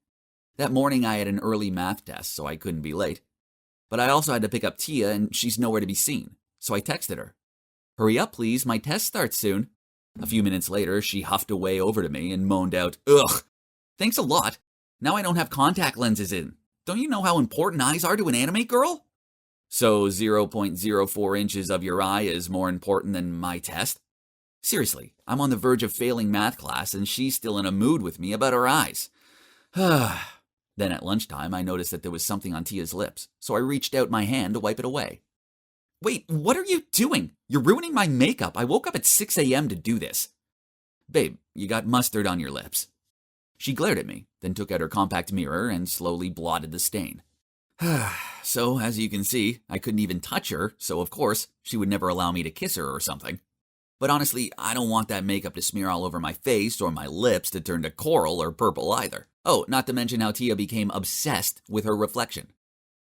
That morning I had an early math test, so I couldn't be late. But I also had to pick up Tia, and she's nowhere to be seen, so I texted her. Hurry up, please, my test starts soon. A few minutes later, she huffed away over to me and moaned out, Ugh! Thanks a lot. Now I don't have contact lenses in. Don't you know how important eyes are to an anime girl? So 0.04 inches of your eye is more important than my test? Seriously, I'm on the verge of failing math class and she's still in a mood with me about her eyes. Then at lunchtime, I noticed that there was something on Tia's lips, so I reached out my hand to wipe it away. Wait, what are you doing? You're ruining my makeup. I woke up at 6 a.m. to do this. Babe, you got mustard on your lips. She glared at me, then took out her compact mirror and slowly blotted the stain. So, as you can see, I couldn't even touch her, so of course, she would never allow me to kiss her or something. But honestly, I don't want that makeup to smear all over my face or my lips to turn to coral or purple either. Oh, not to mention how Tia became obsessed with her reflection.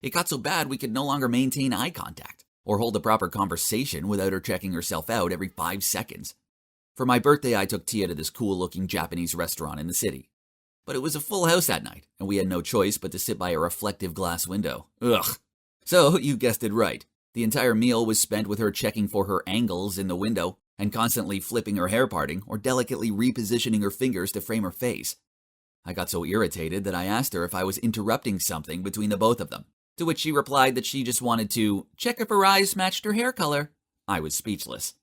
It got so bad we could no longer maintain eye contact or hold a proper conversation without her checking herself out every 5 seconds. For my birthday, I took Tia to this cool-looking Japanese restaurant in the city. But it was a full house that night, and we had no choice but to sit by a reflective glass window. Ugh. So, you guessed it right. The entire meal was spent with her checking for her angles in the window and constantly flipping her hair parting or delicately repositioning her fingers to frame her face. I got so irritated that I asked her if I was interrupting something between the both of them, to which she replied that she just wanted to check if her eyes matched her hair color. I was speechless.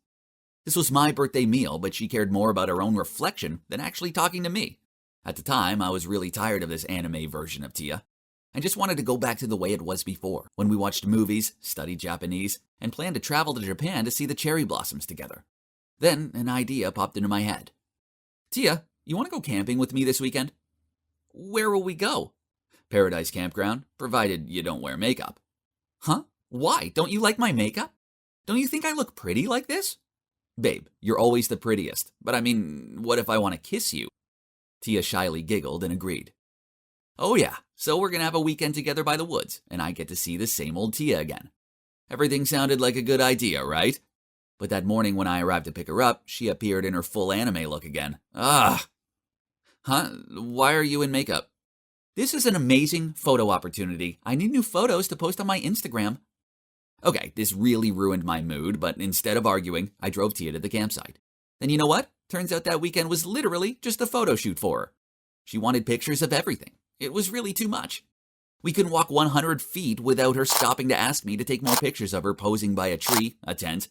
This was my birthday meal, but she cared more about her own reflection than actually talking to me. At the time, I was really tired of this anime version of Tia. I just wanted to go back to the way it was before, when we watched movies, studied Japanese, and planned to travel to Japan to see the cherry blossoms together. Then an idea popped into my head. Tia, you want to go camping with me this weekend? Where will we go? Paradise Campground, provided you don't wear makeup. Huh? Why? Don't you like my makeup? Don't you think I look pretty like this? Babe, you're always the prettiest, but I mean, what if I want to kiss you? Tia shyly giggled and agreed. Oh yeah, so we're gonna have a weekend together by the woods, and I get to see the same old Tia again. Everything sounded like a good idea, right? But that morning when I arrived to pick her up, she appeared in her full anime look again. Huh? Why are you in makeup? This is an amazing photo opportunity. I need new photos to post on my Instagram. Okay, this really ruined my mood, but instead of arguing, I drove Tia to the campsite. Then you know what? Turns out that weekend was literally just a photo shoot for her. She wanted pictures of everything. It was really too much. We couldn't walk 100 feet without her stopping to ask me to take more pictures of her posing by a tree, a tent,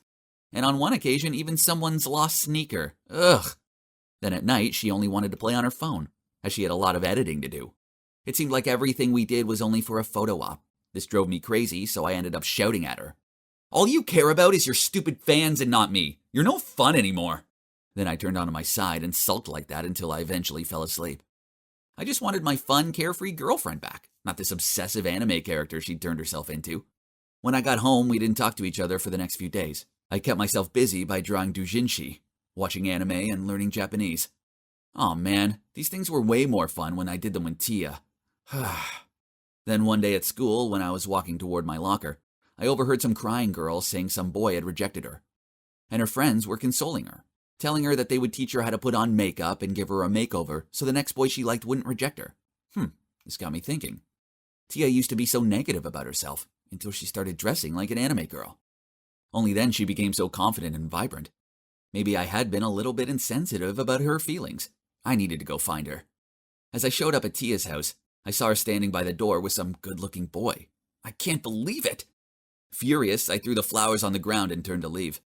and on one occasion even someone's lost sneaker. Ugh. Then at night, she only wanted to play on her phone, as she had a lot of editing to do. It seemed like everything we did was only for a photo op. This drove me crazy, so I ended up shouting at her. All you care about is your stupid fans and not me. You're no fun anymore. Then I turned onto my side and sulked like that until I eventually fell asleep. I just wanted my fun, carefree girlfriend back, not this obsessive anime character she'd turned herself into. When I got home, we didn't talk to each other for the next few days. I kept myself busy by drawing doujinshi, watching anime, and learning Japanese. Aw man, these things were way more fun when I did them with Tia. Then one day at school, when I was walking toward my locker, I overheard some crying girl saying some boy had rejected her. And her friends were consoling her, telling her that they would teach her how to put on makeup and give her a makeover so the next boy she liked wouldn't reject her. This got me thinking. Tia used to be so negative about herself until she started dressing like an anime girl. Only then she became so confident and vibrant. Maybe I had been a little bit insensitive about her feelings. I needed to go find her. As I showed up at Tia's house, I saw her standing by the door with some good-looking boy. I can't believe it! Furious, I threw the flowers on the ground and turned to leave.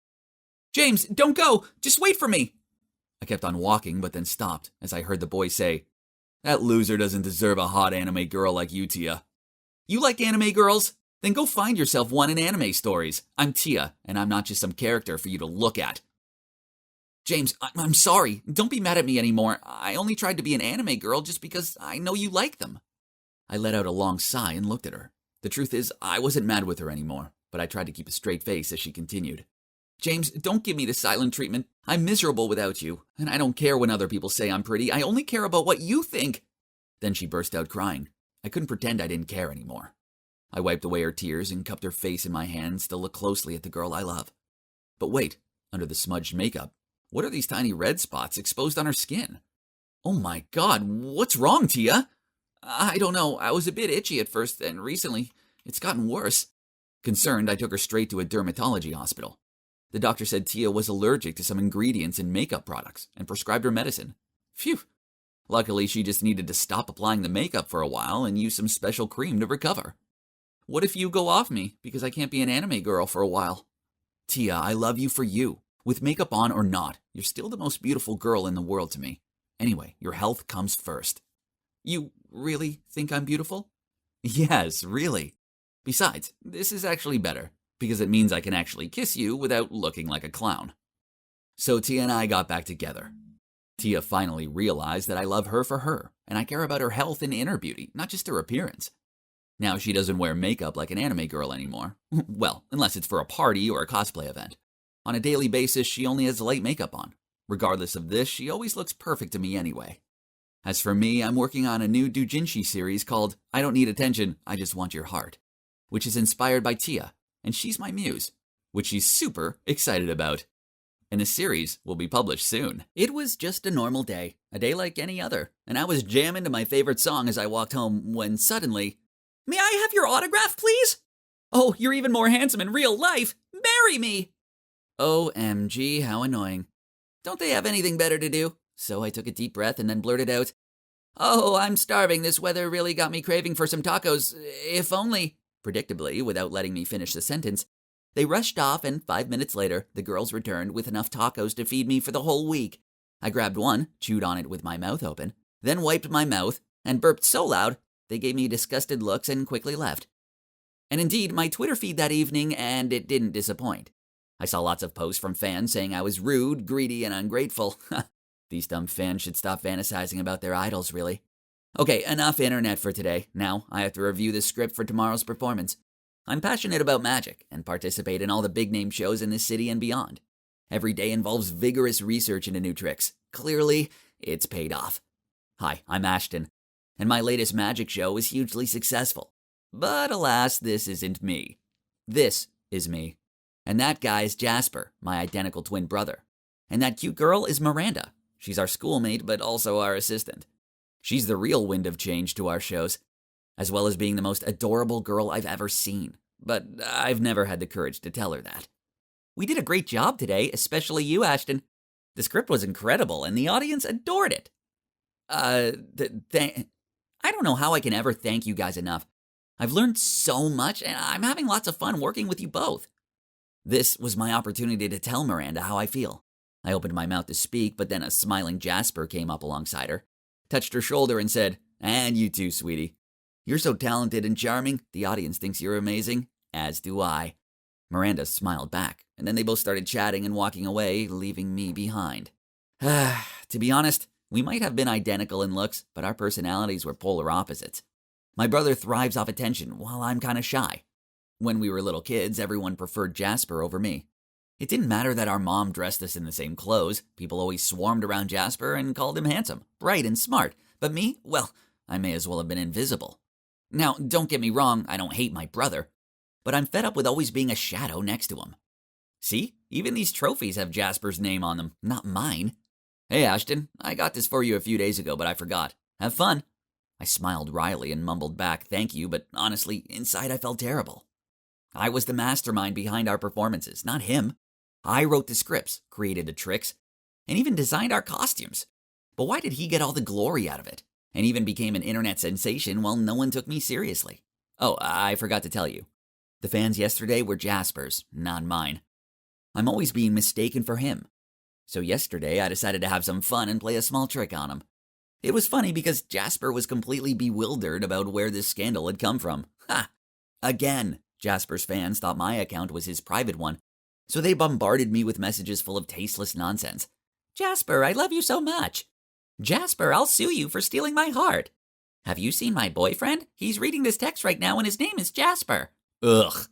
James, don't go! Just wait for me! I kept on walking, but then stopped as I heard the boy say, That loser doesn't deserve a hot anime girl like you, Tia. You like anime girls? Then go find yourself one in anime stories. I'm Tia, and I'm not just some character for you to look at. James, I'm sorry. Don't be mad at me anymore. I only tried to be an anime girl just because I know you like them. I let out a long sigh and looked at her. The truth is, I wasn't mad with her anymore, but I tried to keep a straight face as she continued. James, don't give me the silent treatment. I'm miserable without you, and I don't care when other people say I'm pretty. I only care about what you think. Then she burst out crying. I couldn't pretend I didn't care anymore. I wiped away her tears and cupped her face in my hands to look closely at the girl I love. But wait, under the smudged makeup, what are these tiny red spots exposed on her skin? Oh my God, what's wrong, Tia? I don't know. I was a bit itchy at first, and recently it's gotten worse. Concerned, I took her straight to a dermatology hospital. The doctor said Tia was allergic to some ingredients in makeup products and prescribed her medicine. Phew. Luckily, she just needed to stop applying the makeup for a while and use some special cream to recover. What if you go off me because I can't be an anime girl for a while? Tia, I love you for you. With makeup on or not, you're still the most beautiful girl in the world to me. Anyway, your health comes first. You really think I'm beautiful? Yes, really. Besides, this is actually better, because it means I can actually kiss you without looking like a clown. So Tia and I got back together. Tia finally realized that I love her for her, and I care about her health and inner beauty, not just her appearance. Now she doesn't wear makeup like an anime girl anymore. Well, unless it's for a party or a cosplay event. On a daily basis, she only has light makeup on. Regardless of this, she always looks perfect to me anyway. As for me, I'm working on a new doujinshi series called I Don't Need Attention, I Just Want Your Heart, which is inspired by Tia, and she's my muse, which she's super excited about. and the series will be published soon. It was just a normal day, a day like any other, and I was jamming to my favorite song as I walked home when suddenly, "May I have your autograph, please? Oh, you're even more handsome in real life. Marry me!" OMG, how annoying. Don't they have anything better to do? So I took a deep breath and then blurted out, "Oh, I'm starving. This weather really got me craving for some tacos. If only." Predictably, without letting me finish the sentence, they rushed off, and 5 minutes later, the girls returned with enough tacos to feed me for the whole week. I grabbed one, chewed on it with my mouth open, then wiped my mouth, and burped so loud, they gave me disgusted looks and quickly left. And indeed, my Twitter feed that evening, and it didn't disappoint. I saw lots of posts from fans saying I was rude, greedy, and ungrateful. These dumb fans should stop fantasizing about their idols, really. Okay, enough internet for today. Now, I have to review the script for tomorrow's performance. I'm passionate about magic and participate in all the big-name shows in this city and beyond. Every day involves vigorous research into new tricks. Clearly, it's paid off. Hi, I'm Ashton, and my latest magic show was hugely successful. But alas, this isn't me. This is me. And that guy's Jasper, my identical twin brother. And that cute girl is Miranda. She's our schoolmate, but also our assistant. She's the real wind of change to our shows, as well as being the most adorable girl I've ever seen. But I've never had the courage to tell her that. We did a great job today, especially you, Ashton. The script was incredible, and the audience adored it. I don't know how I can ever thank you guys enough. I've learned so much, and I'm having lots of fun working with you both. This was my opportunity to tell Miranda how I feel. I opened my mouth to speak, but then a smiling Jasper came up alongside her, touched her shoulder, and said, "And you too, sweetie. You're so talented and charming, the audience thinks you're amazing, as do I." Miranda smiled back, and then they both started chatting and walking away, leaving me behind. To be honest, we might have been identical in looks, but our personalities were polar opposites. My brother thrives off attention, while I'm kind of shy. When we were little kids, everyone preferred Jasper over me. It didn't matter that our mom dressed us in the same clothes. People always swarmed around Jasper and called him handsome, bright, and smart. But me, well, I may as well have been invisible. Now, don't get me wrong, I don't hate my brother, but I'm fed up with always being a shadow next to him. See, even these trophies have Jasper's name on them, not mine. "Hey, Ashton, I got this for you a few days ago, but I forgot. Have fun." I smiled wryly and mumbled back, "Thank you," but honestly, inside I felt terrible. I was the mastermind behind our performances, not him. I wrote the scripts, created the tricks, and even designed our costumes. But why did he get all the glory out of it, and even became an internet sensation while no one took me seriously? Oh, I forgot to tell you. The fans yesterday were Jasper's, not mine. I'm always being mistaken for him. So yesterday I decided to have some fun and play a small trick on him. It was funny because Jasper was completely bewildered about where this scandal had come from. Ha! Again, Jasper's fans thought my account was his private one, so they bombarded me with messages full of tasteless nonsense. "Jasper, I love you so much. Jasper, I'll sue you for stealing my heart. Have you seen my boyfriend? He's reading this text right now and his name is Jasper." Ugh.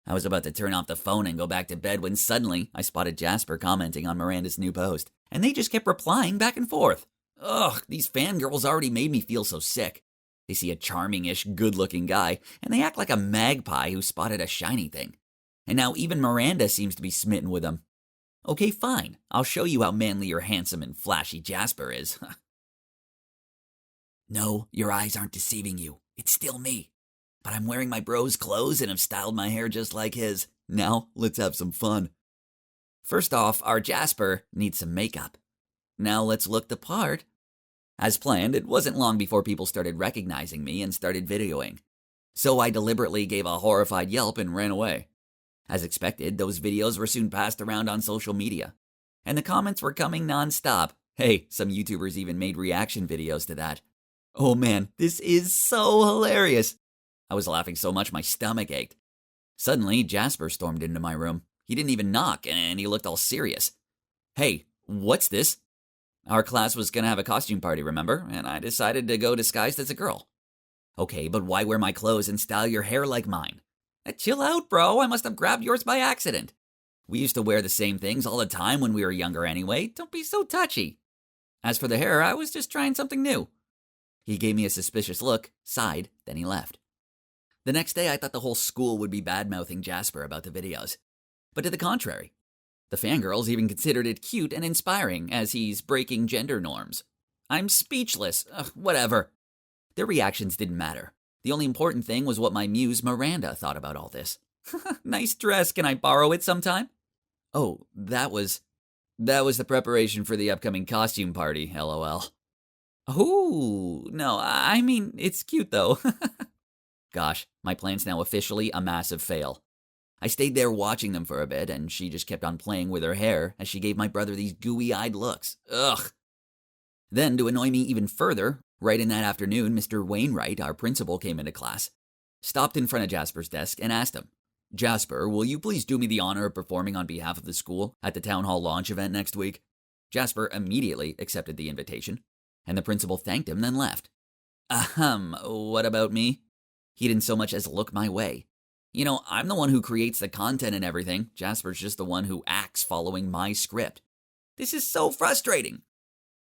I was about to turn off the phone and go back to bed when suddenly I spotted Jasper commenting on Miranda's new post, and they just kept replying back and forth. Ugh, these fangirls already made me feel so sick. They see a charming-ish, good-looking guy, and they act like a magpie who spotted a shiny thing. And now even Miranda seems to be smitten with him. Okay, fine. I'll show you how manly or handsome and flashy Jasper is. No, your eyes aren't deceiving you. It's still me. But I'm wearing my bro's clothes and have styled my hair just like his. Now, let's have some fun. First off, our Jasper needs some makeup. Now let's look the part. As planned, it wasn't long before people started recognizing me and started videoing. So I deliberately gave a horrified yelp and ran away. As expected, those videos were soon passed around on social media, and the comments were coming non-stop. Hey, some YouTubers even made reaction videos to that. Oh man, this is so hilarious. I was laughing so much my stomach ached. Suddenly, Jasper stormed into my room. He didn't even knock, and he looked all serious. "Hey, what's this?" Our class was gonna have a costume party, remember? And I decided to go disguised as a girl. "Okay, but why wear my clothes and style your hair like mine?" Chill out, bro. I must have grabbed yours by accident. We used to wear the same things all the time when we were younger anyway. Don't be so touchy. As for the hair, I was just trying something new. He gave me a suspicious look, sighed, then he left. The next day, I thought the whole school would be bad-mouthing Jasper about the videos. But to the contrary. The fangirls even considered it cute and inspiring as he's breaking gender norms. I'm speechless. Whatever. Their reactions didn't matter. The only important thing was what my muse Miranda thought about all this. Nice dress, can I borrow it sometime? Oh, that was the preparation for the upcoming costume party, lol. Ooh, no, I mean, it's cute though. Gosh, my plan's now officially a massive fail. I stayed there watching them for a bit, and she just kept on playing with her hair as she gave my brother these gooey-eyed looks. Ugh. Then, to annoy me even further, right in that afternoon, Mr. Wainwright, our principal, came into class, stopped in front of Jasper's desk, and asked him, Jasper, will you please do me the honor of performing on behalf of the school at the town hall launch event next week? Jasper immediately accepted the invitation, and the principal thanked him, then left. What about me? He didn't so much as look my way. You know, I'm the one who creates the content and everything. Jasper's just the one who acts following my script. This is so frustrating.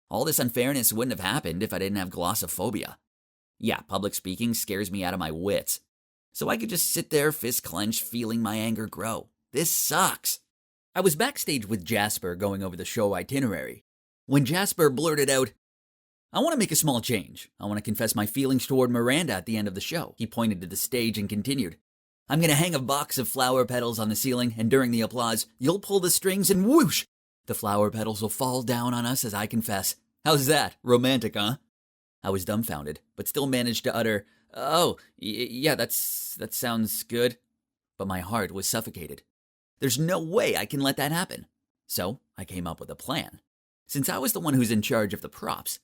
All this unfairness wouldn't have happened if I didn't have glossophobia. Yeah, public speaking scares me out of my wits. So I could just sit there, fist clenched, feeling my anger grow. This sucks. I was backstage with Jasper going over the show itinerary when Jasper blurted out, I want to make a small change. I want to confess my feelings toward Miranda at the end of the show. He pointed to the stage and continued, I'm going to hang a box of flower petals on the ceiling, and during the applause, you'll pull the strings and whoosh! The flower petals will fall down on us as I confess. How's that? Romantic, huh? I was dumbfounded, but still managed to utter, yeah, that sounds good. But my heart was suffocated. There's no way I can let that happen. So I came up with a plan. Since I was the one who's in charge of the props,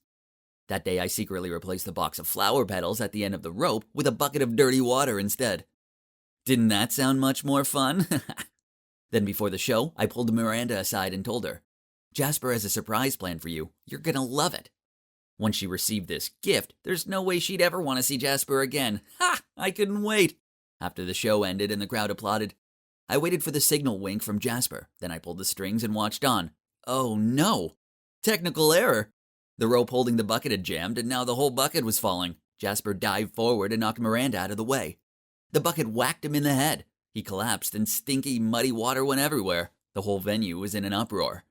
that day I secretly replaced the box of flower petals at the end of the rope with a bucket of dirty water instead. Didn't that sound much more fun? Then before the show, I pulled Miranda aside and told her, Jasper has a surprise plan for you. You're gonna love it. Once she received this gift, there's no way she'd ever want to see Jasper again. Ha! I couldn't wait. After the show ended and the crowd applauded, I waited for the signal wink from Jasper. Then I pulled the strings and watched on. Oh no! Technical error! The rope holding the bucket had jammed, and now the whole bucket was falling. Jasper dived forward and knocked Miranda out of the way. The bucket whacked him in the head. He collapsed, and stinky, muddy water went everywhere. The whole venue was in an uproar.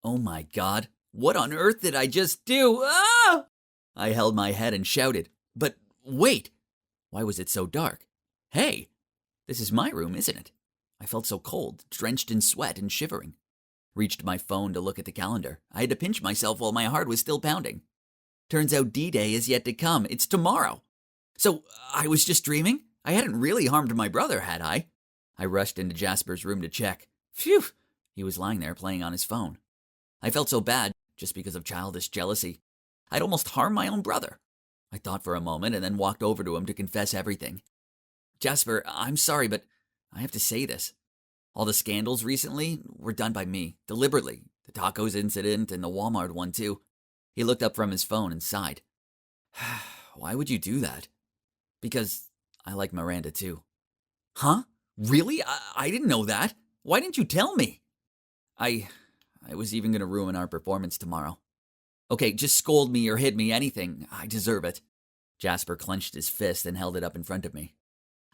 Oh my God, what on earth did I just do? Ah! I held my head and shouted. But wait, why was it so dark? Hey, this is my room, isn't it? I felt so cold, drenched in sweat and shivering. Reached my phone to look at the calendar. I had to pinch myself while my heart was still pounding. Turns out D-Day is yet to come. It's tomorrow. So I was just dreaming? I hadn't really harmed my brother, had I? I rushed into Jasper's room to check. Phew! He was lying there playing on his phone. I felt so bad, just because of childish jealousy. I'd almost harmed my own brother. I thought for a moment and then walked over to him to confess everything. Jasper, I'm sorry, but I have to say this. All the scandals recently were done by me, deliberately. The tacos incident and the Walmart one, too. He looked up from his phone and sighed. Why would you do that? Because I like Miranda, too. Huh? Really? I didn't know that. Why didn't you tell me? I was even going to ruin our performance tomorrow. Okay, just scold me or hit me, anything. I deserve it. Jasper clenched his fist and held it up in front of me.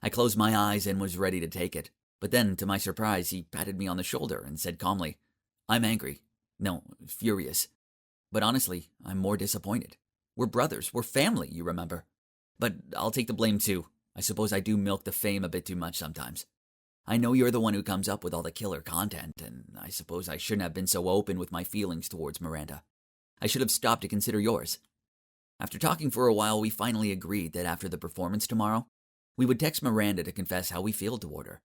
I closed my eyes and was ready to take it. But then, to my surprise, he patted me on the shoulder and said calmly, I'm angry. No, furious. But honestly, I'm more disappointed. We're brothers. We're family, you remember. But I'll take the blame too. I suppose I do milk the fame a bit too much sometimes. I know you're the one who comes up with all the killer content, and I suppose I shouldn't have been so open with my feelings towards Miranda. I should have stopped to consider yours. After talking for a while, we finally agreed that after the performance tomorrow, we would text Miranda to confess how we feel toward her.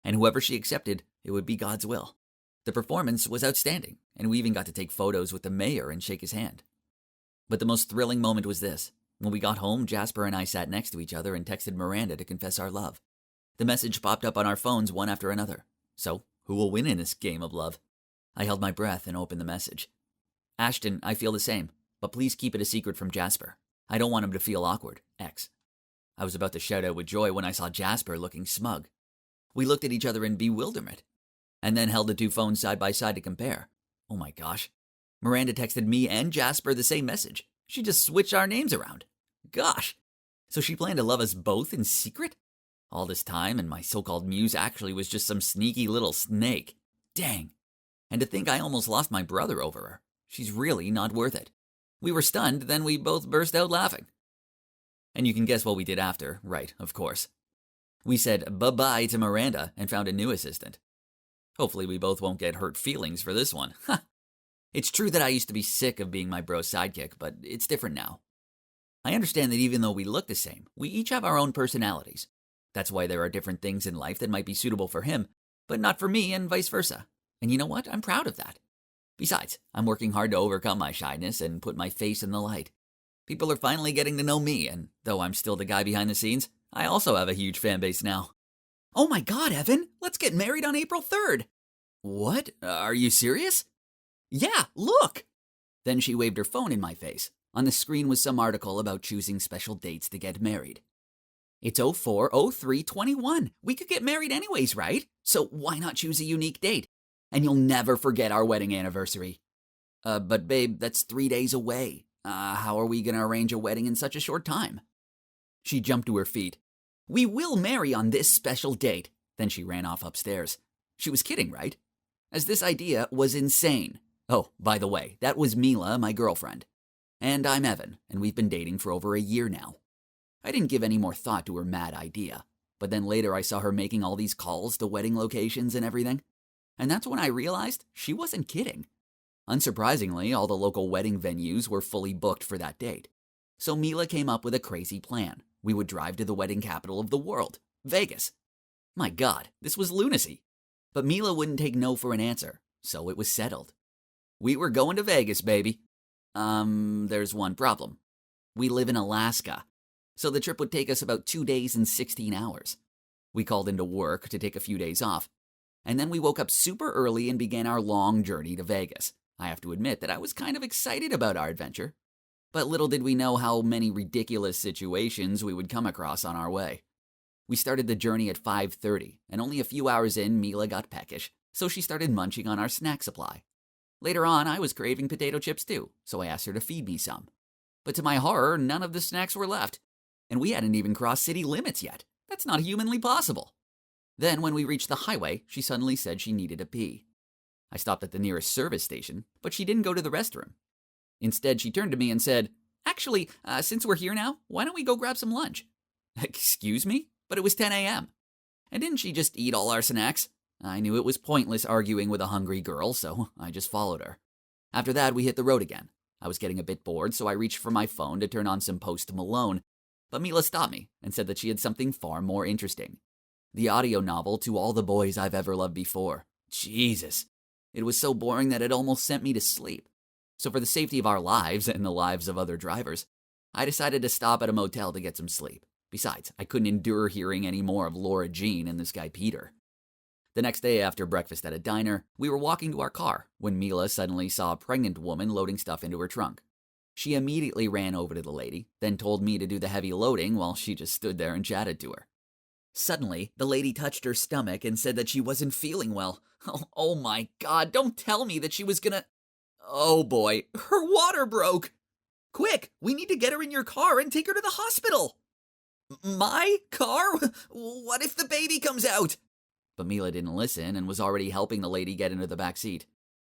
And whoever she accepted, it would be God's will. The performance was outstanding, and we even got to take photos with the mayor and shake his hand. But the most thrilling moment was this. When we got home, Jasper and I sat next to each other and texted Miranda to confess our love. The message popped up on our phones one after another. So, who will win in this game of love? I held my breath and opened the message. Ashton, I feel the same, but please keep it a secret from Jasper. I don't want him to feel awkward. X. I was about to shout out with joy when I saw Jasper looking smug. We looked at each other in bewilderment, and then held the two phones side by side to compare. Oh my gosh. Miranda texted me and Jasper the same message. She just switched our names around. Gosh. So she planned to love us both in secret? All this time, and my so-called muse actually was just some sneaky little snake. Dang. And to think I almost lost my brother over her. She's really not worth it. We were stunned, then we both burst out laughing. And you can guess what we did after, right, of course. We said bye-bye to Miranda and found a new assistant. Hopefully we both won't get hurt feelings for this one. It's true that I used to be sick of being my bro's sidekick, but it's different now. I understand that even though we look the same, we each have our own personalities. That's why there are different things in life that might be suitable for him, but not for me and vice versa. And you know what? I'm proud of that. Besides, I'm working hard to overcome my shyness and put my face in the light. People are finally getting to know me, and though I'm still the guy behind the scenes, I also have a huge fan base now. Oh my God, Evan! Let's get married on April 3rd! What? Are you serious? Yeah, look! Then she waved her phone in my face. On the screen was some article about choosing special dates to get married. It's 04/03/21. We could get married anyways, right? So why not choose a unique date? And you'll never forget our wedding anniversary. But babe, that's 3 days away. How are we going to arrange a wedding in such a short time? She jumped to her feet. We will marry on this special date. Then she ran off upstairs. She was kidding, right? As this idea was insane. Oh, by the way, that was Mila, my girlfriend. And I'm Evan, and we've been dating for over a year now. I didn't give any more thought to her mad idea, but then later I saw her making all these calls to wedding locations and everything. And that's when I realized she wasn't kidding. Unsurprisingly, all the local wedding venues were fully booked for that date. So Mila came up with a crazy plan. We would drive to the wedding capital of the world, Vegas. My God, this was lunacy. But Mila wouldn't take no for an answer, so it was settled. We were going to Vegas, baby. There's one problem. We live in Alaska, so the trip would take us about 2 days and 16 hours. We called into work to take a few days off, and then we woke up super early and began our long journey to Vegas. I have to admit that I was kind of excited about our adventure, but little did we know how many ridiculous situations we would come across on our way. We started the journey at 5:30, and only a few hours in, Mila got peckish, so she started munching on our snack supply. Later on, I was craving potato chips too, so I asked her to feed me some. But to my horror, none of the snacks were left, and we hadn't even crossed city limits yet. That's not humanly possible. Then, when we reached the highway, she suddenly said she needed a pee. I stopped at the nearest service station, but she didn't go to the restroom. Instead, she turned to me and said, Actually, since we're here now, why don't we go grab some lunch? Excuse me? But it was 10 a.m. And didn't she just eat all our snacks? I knew it was pointless arguing with a hungry girl, so I just followed her. After that, we hit the road again. I was getting a bit bored, so I reached for my phone to turn on some Post Malone, but Mila stopped me and said that she had something far more interesting. The audio novel To All the Boys I've Ever Loved Before. Jesus. It was so boring that it almost sent me to sleep. So for the safety of our lives and the lives of other drivers, I decided to stop at a motel to get some sleep. Besides, I couldn't endure hearing any more of Laura Jean and this guy Peter. The next day after breakfast at a diner, we were walking to our car when Mila suddenly saw a pregnant woman loading stuff into her trunk. She immediately ran over to the lady, then told me to do the heavy loading while she just stood there and chatted to her. Suddenly, the lady touched her stomach and said that she wasn't feeling well. Oh my God, don't tell me that she was gonna... Oh boy, her water broke! Quick, we need to get her in your car and take her to the hospital! My car? What if the baby comes out? But Mila didn't listen and was already helping the lady get into the back seat.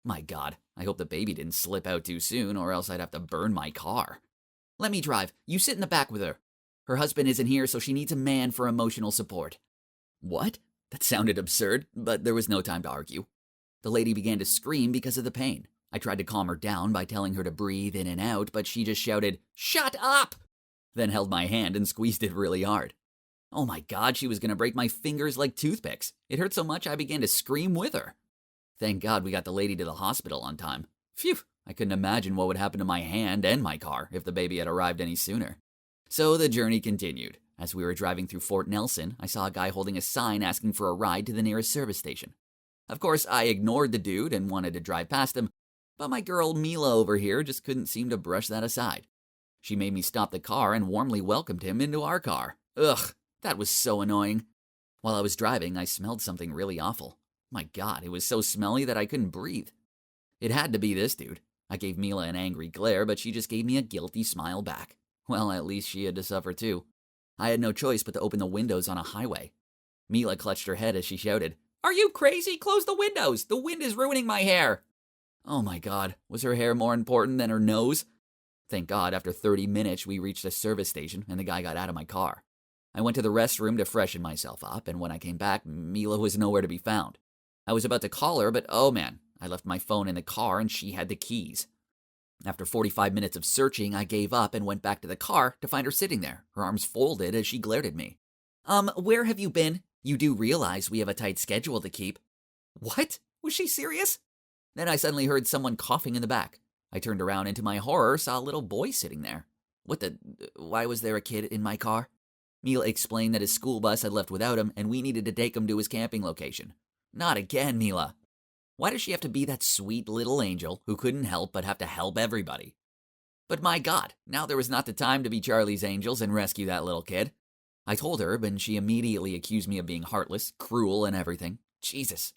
My God, I hope the baby didn't slip out too soon or else I'd have to burn my car. Let me drive. You sit in the back with her. Her husband isn't here, so she needs a man for emotional support. What? That sounded absurd, but there was no time to argue. The lady began to scream because of the pain. I tried to calm her down by telling her to breathe in and out, but she just shouted, "Shut up!" Then held my hand and squeezed it really hard. Oh my God, she was going to break my fingers like toothpicks. It hurt so much I began to scream with her. Thank God we got the lady to the hospital on time. Phew, I couldn't imagine what would happen to my hand and my car if the baby had arrived any sooner. So the journey continued. As we were driving through Fort Nelson, I saw a guy holding a sign asking for a ride to the nearest service station. Of course, I ignored the dude and wanted to drive past him, but my girl Mila over here just couldn't seem to brush that aside. She made me stop the car and warmly welcomed him into our car. Ugh, that was so annoying. While I was driving, I smelled something really awful. My God, it was so smelly that I couldn't breathe. It had to be this dude. I gave Mila an angry glare, but she just gave me a guilty smile back. Well, at least she had to suffer too. I had no choice but to open the windows on a highway. Mila clutched her head as she shouted, Are you crazy? Close the windows. The wind is ruining my hair. Oh my God, was her hair more important than her nose? Thank God, after 30 minutes, we reached a service station and the guy got out of my car. I went to the restroom to freshen myself up, and when I came back, Mila was nowhere to be found. I was about to call her, but oh man, I left my phone in the car and she had the keys. After 45 minutes of searching, I gave up and went back to the car to find her sitting there, her arms folded as she glared at me. Where have you been? You do realize we have a tight schedule to keep. What? Was she serious? Then I suddenly heard someone coughing in the back. I turned around and to my horror saw a little boy sitting there. Why was there a kid in my car? Mila explained that his school bus had left without him and we needed to take him to his camping location. Not again, Mila. Why does she have to be that sweet little angel who couldn't help but have to help everybody? But my God, now there was not the time to be Charlie's Angels and rescue that little kid. I told her, but she immediately accused me of being heartless, cruel, and everything. Jesus.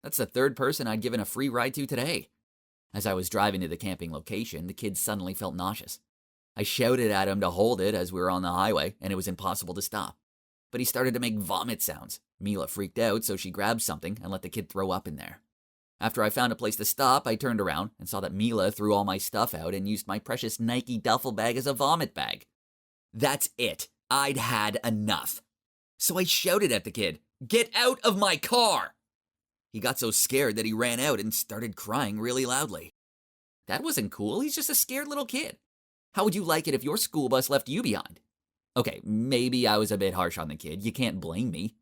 That's the third person I'd given a free ride to today. As I was driving to the camping location, the kid suddenly felt nauseous. I shouted at him to hold it as we were on the highway, and it was impossible to stop. But he started to make vomit sounds. Mila freaked out, so she grabbed something and let the kid throw up in there. After I found a place to stop, I turned around and saw that Mila threw all my stuff out and used my precious Nike duffel bag as a vomit bag. That's it. I'd had enough. So I shouted at the kid, "Get out of my car!" He got so scared that he ran out and started crying really loudly. That wasn't cool. He's just a scared little kid. How would you like it if your school bus left you behind? Okay, maybe I was a bit harsh on the kid. You can't blame me.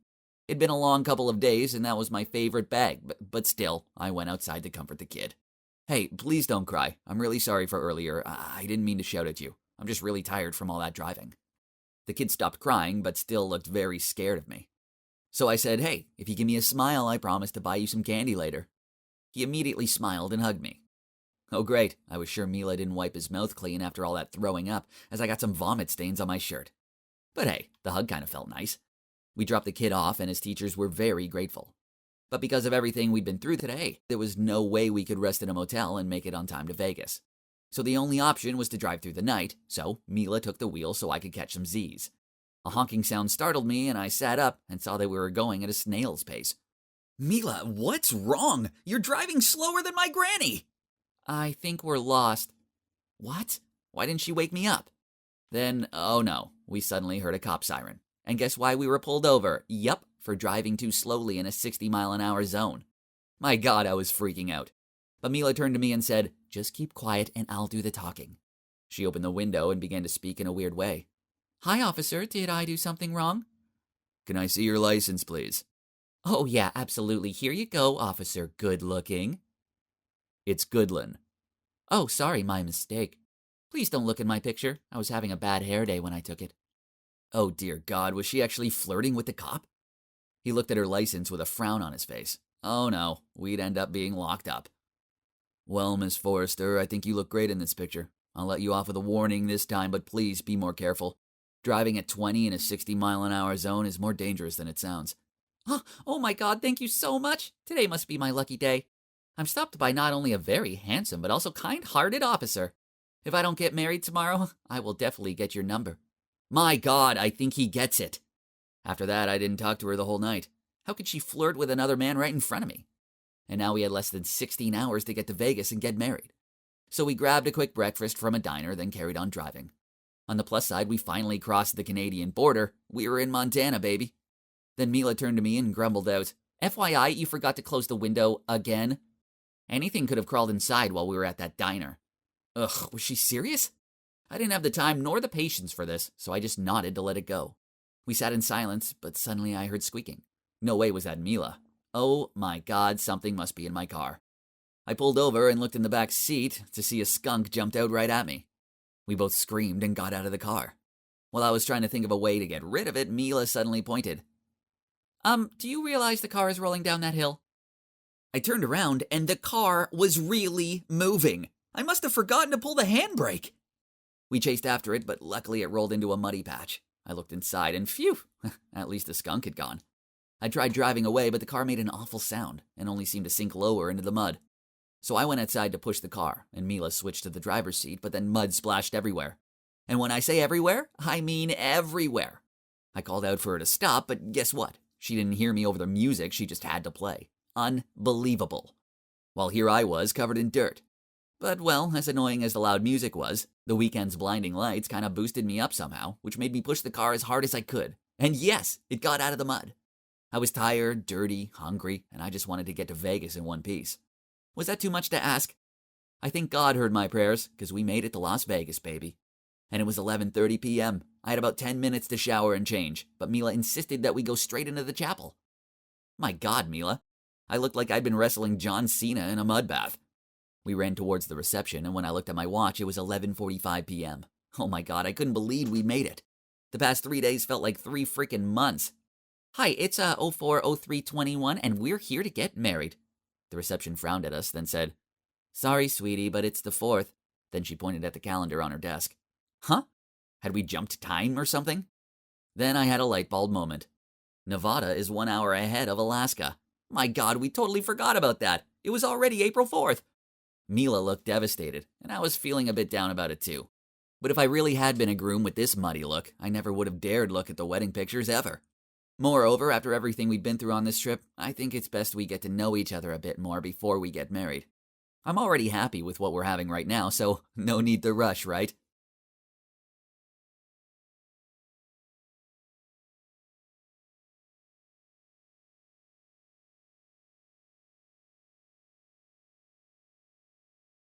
It'd been a long couple of days and that was my favorite bag, but still, I went outside to comfort the kid. Hey, please don't cry. I'm really sorry for earlier. I didn't mean to shout at you. I'm just really tired from all that driving. The kid stopped crying, but still looked very scared of me. So I said, hey, if you give me a smile, I promise to buy you some candy later. He immediately smiled and hugged me. Oh great, I was sure Mila didn't wipe his mouth clean after all that throwing up, as I got some vomit stains on my shirt. But hey, the hug kind of felt nice. We dropped the kid off and his teachers were very grateful. But because of everything we'd been through today, there was no way we could rest in a motel and make it on time to Vegas. So the only option was to drive through the night, so Mila took the wheel so I could catch some Z's. A honking sound startled me and I sat up and saw that we were going at a snail's pace. Mila, what's wrong? You're driving slower than my granny! I think we're lost. What? Why didn't she wake me up? Then, oh no, we suddenly heard a cop siren. And guess why we were pulled over? Yup, for driving too slowly in a 60-mile-an-hour zone. My God, I was freaking out. But Mila turned to me and said, just keep quiet and I'll do the talking. She opened the window and began to speak in a weird way. Hi, officer, did I do something wrong? Can I see your license, please? Oh yeah, absolutely. Here you go, officer good-looking. It's Goodlin. Oh, sorry, my mistake. Please don't look at my picture. I was having a bad hair day when I took it. Oh dear God, was she actually flirting with the cop? He looked at her license with a frown on his face. Oh no, we'd end up being locked up. Well, Miss Forrester, I think you look great in this picture. I'll let you off with a warning this time, but please be more careful. Driving at 20 in a 60-mile-an-hour zone is more dangerous than it sounds. Oh my God, thank you so much. Today must be my lucky day. I'm stopped by not only a very handsome but also kind-hearted officer. If I don't get married tomorrow, I will definitely get your number. My God, I think he gets it. After that, I didn't talk to her the whole night. How could she flirt with another man right in front of me? And now we had less than 16 hours to get to Vegas and get married. So we grabbed a quick breakfast from a diner, then carried on driving. On the plus side, we finally crossed the Canadian border. We were in Montana, baby. Then Mila turned to me and grumbled out, FYI, you forgot to close the window again? Anything could have crawled inside while we were at that diner. Ugh, was she serious? I didn't have the time nor the patience for this, so I just nodded to let it go. We sat in silence, but suddenly I heard squeaking. No way was that Mila. Oh my God, something must be in my car. I pulled over and looked in the back seat to see a skunk jumped out right at me. We both screamed and got out of the car. While I was trying to think of a way to get rid of it, Mila suddenly pointed. Do you realize the car is rolling down that hill? I turned around and the car was really moving. I must have forgotten to pull the handbrake. We chased after it, but luckily it rolled into a muddy patch. I looked inside and phew, at least the skunk had gone. I tried driving away, but the car made an awful sound and only seemed to sink lower into the mud. So I went outside to push the car, and Mila switched to the driver's seat, but then mud splashed everywhere. And when I say everywhere, I mean everywhere. I called out for her to stop, but guess what? She didn't hear me over the music, she just had to play. Unbelievable. While here I was, covered in dirt. But, well, as annoying as the loud music was, the weekend's blinding lights kind of boosted me up somehow, which made me push the car as hard as I could. And yes, it got out of the mud. I was tired, dirty, hungry, and I just wanted to get to Vegas in one piece. Was that too much to ask? I think God heard my prayers, because we made it to Las Vegas, baby. And it was 11:30 p.m. I had about 10 minutes to shower and change, but Mila insisted that we go straight into the chapel. My God, Mila. I looked like I'd been wrestling John Cena in a mud bath. We ran towards the reception, and when I looked at my watch, it was 11:45 p.m. Oh my God, I couldn't believe we made it. The past 3 days felt like 3 freaking months. Hi, it's 040321, and we're here to get married. The reception frowned at us, then said, Sorry, sweetie, but it's the 4th. Then she pointed at the calendar on her desk. Huh? Had we jumped time or something? Then I had a light bulb moment. Nevada is 1 hour ahead of Alaska. My God, we totally forgot about that. It was already April 4th. Mila looked devastated, and I was feeling a bit down about it too. But if I really had been a groom with this muddy look, I never would have dared look at the wedding pictures ever. Moreover, after everything we've been through on this trip, I think it's best we get to know each other a bit more before we get married. I'm already happy with what we're having right now, so no need to rush, right?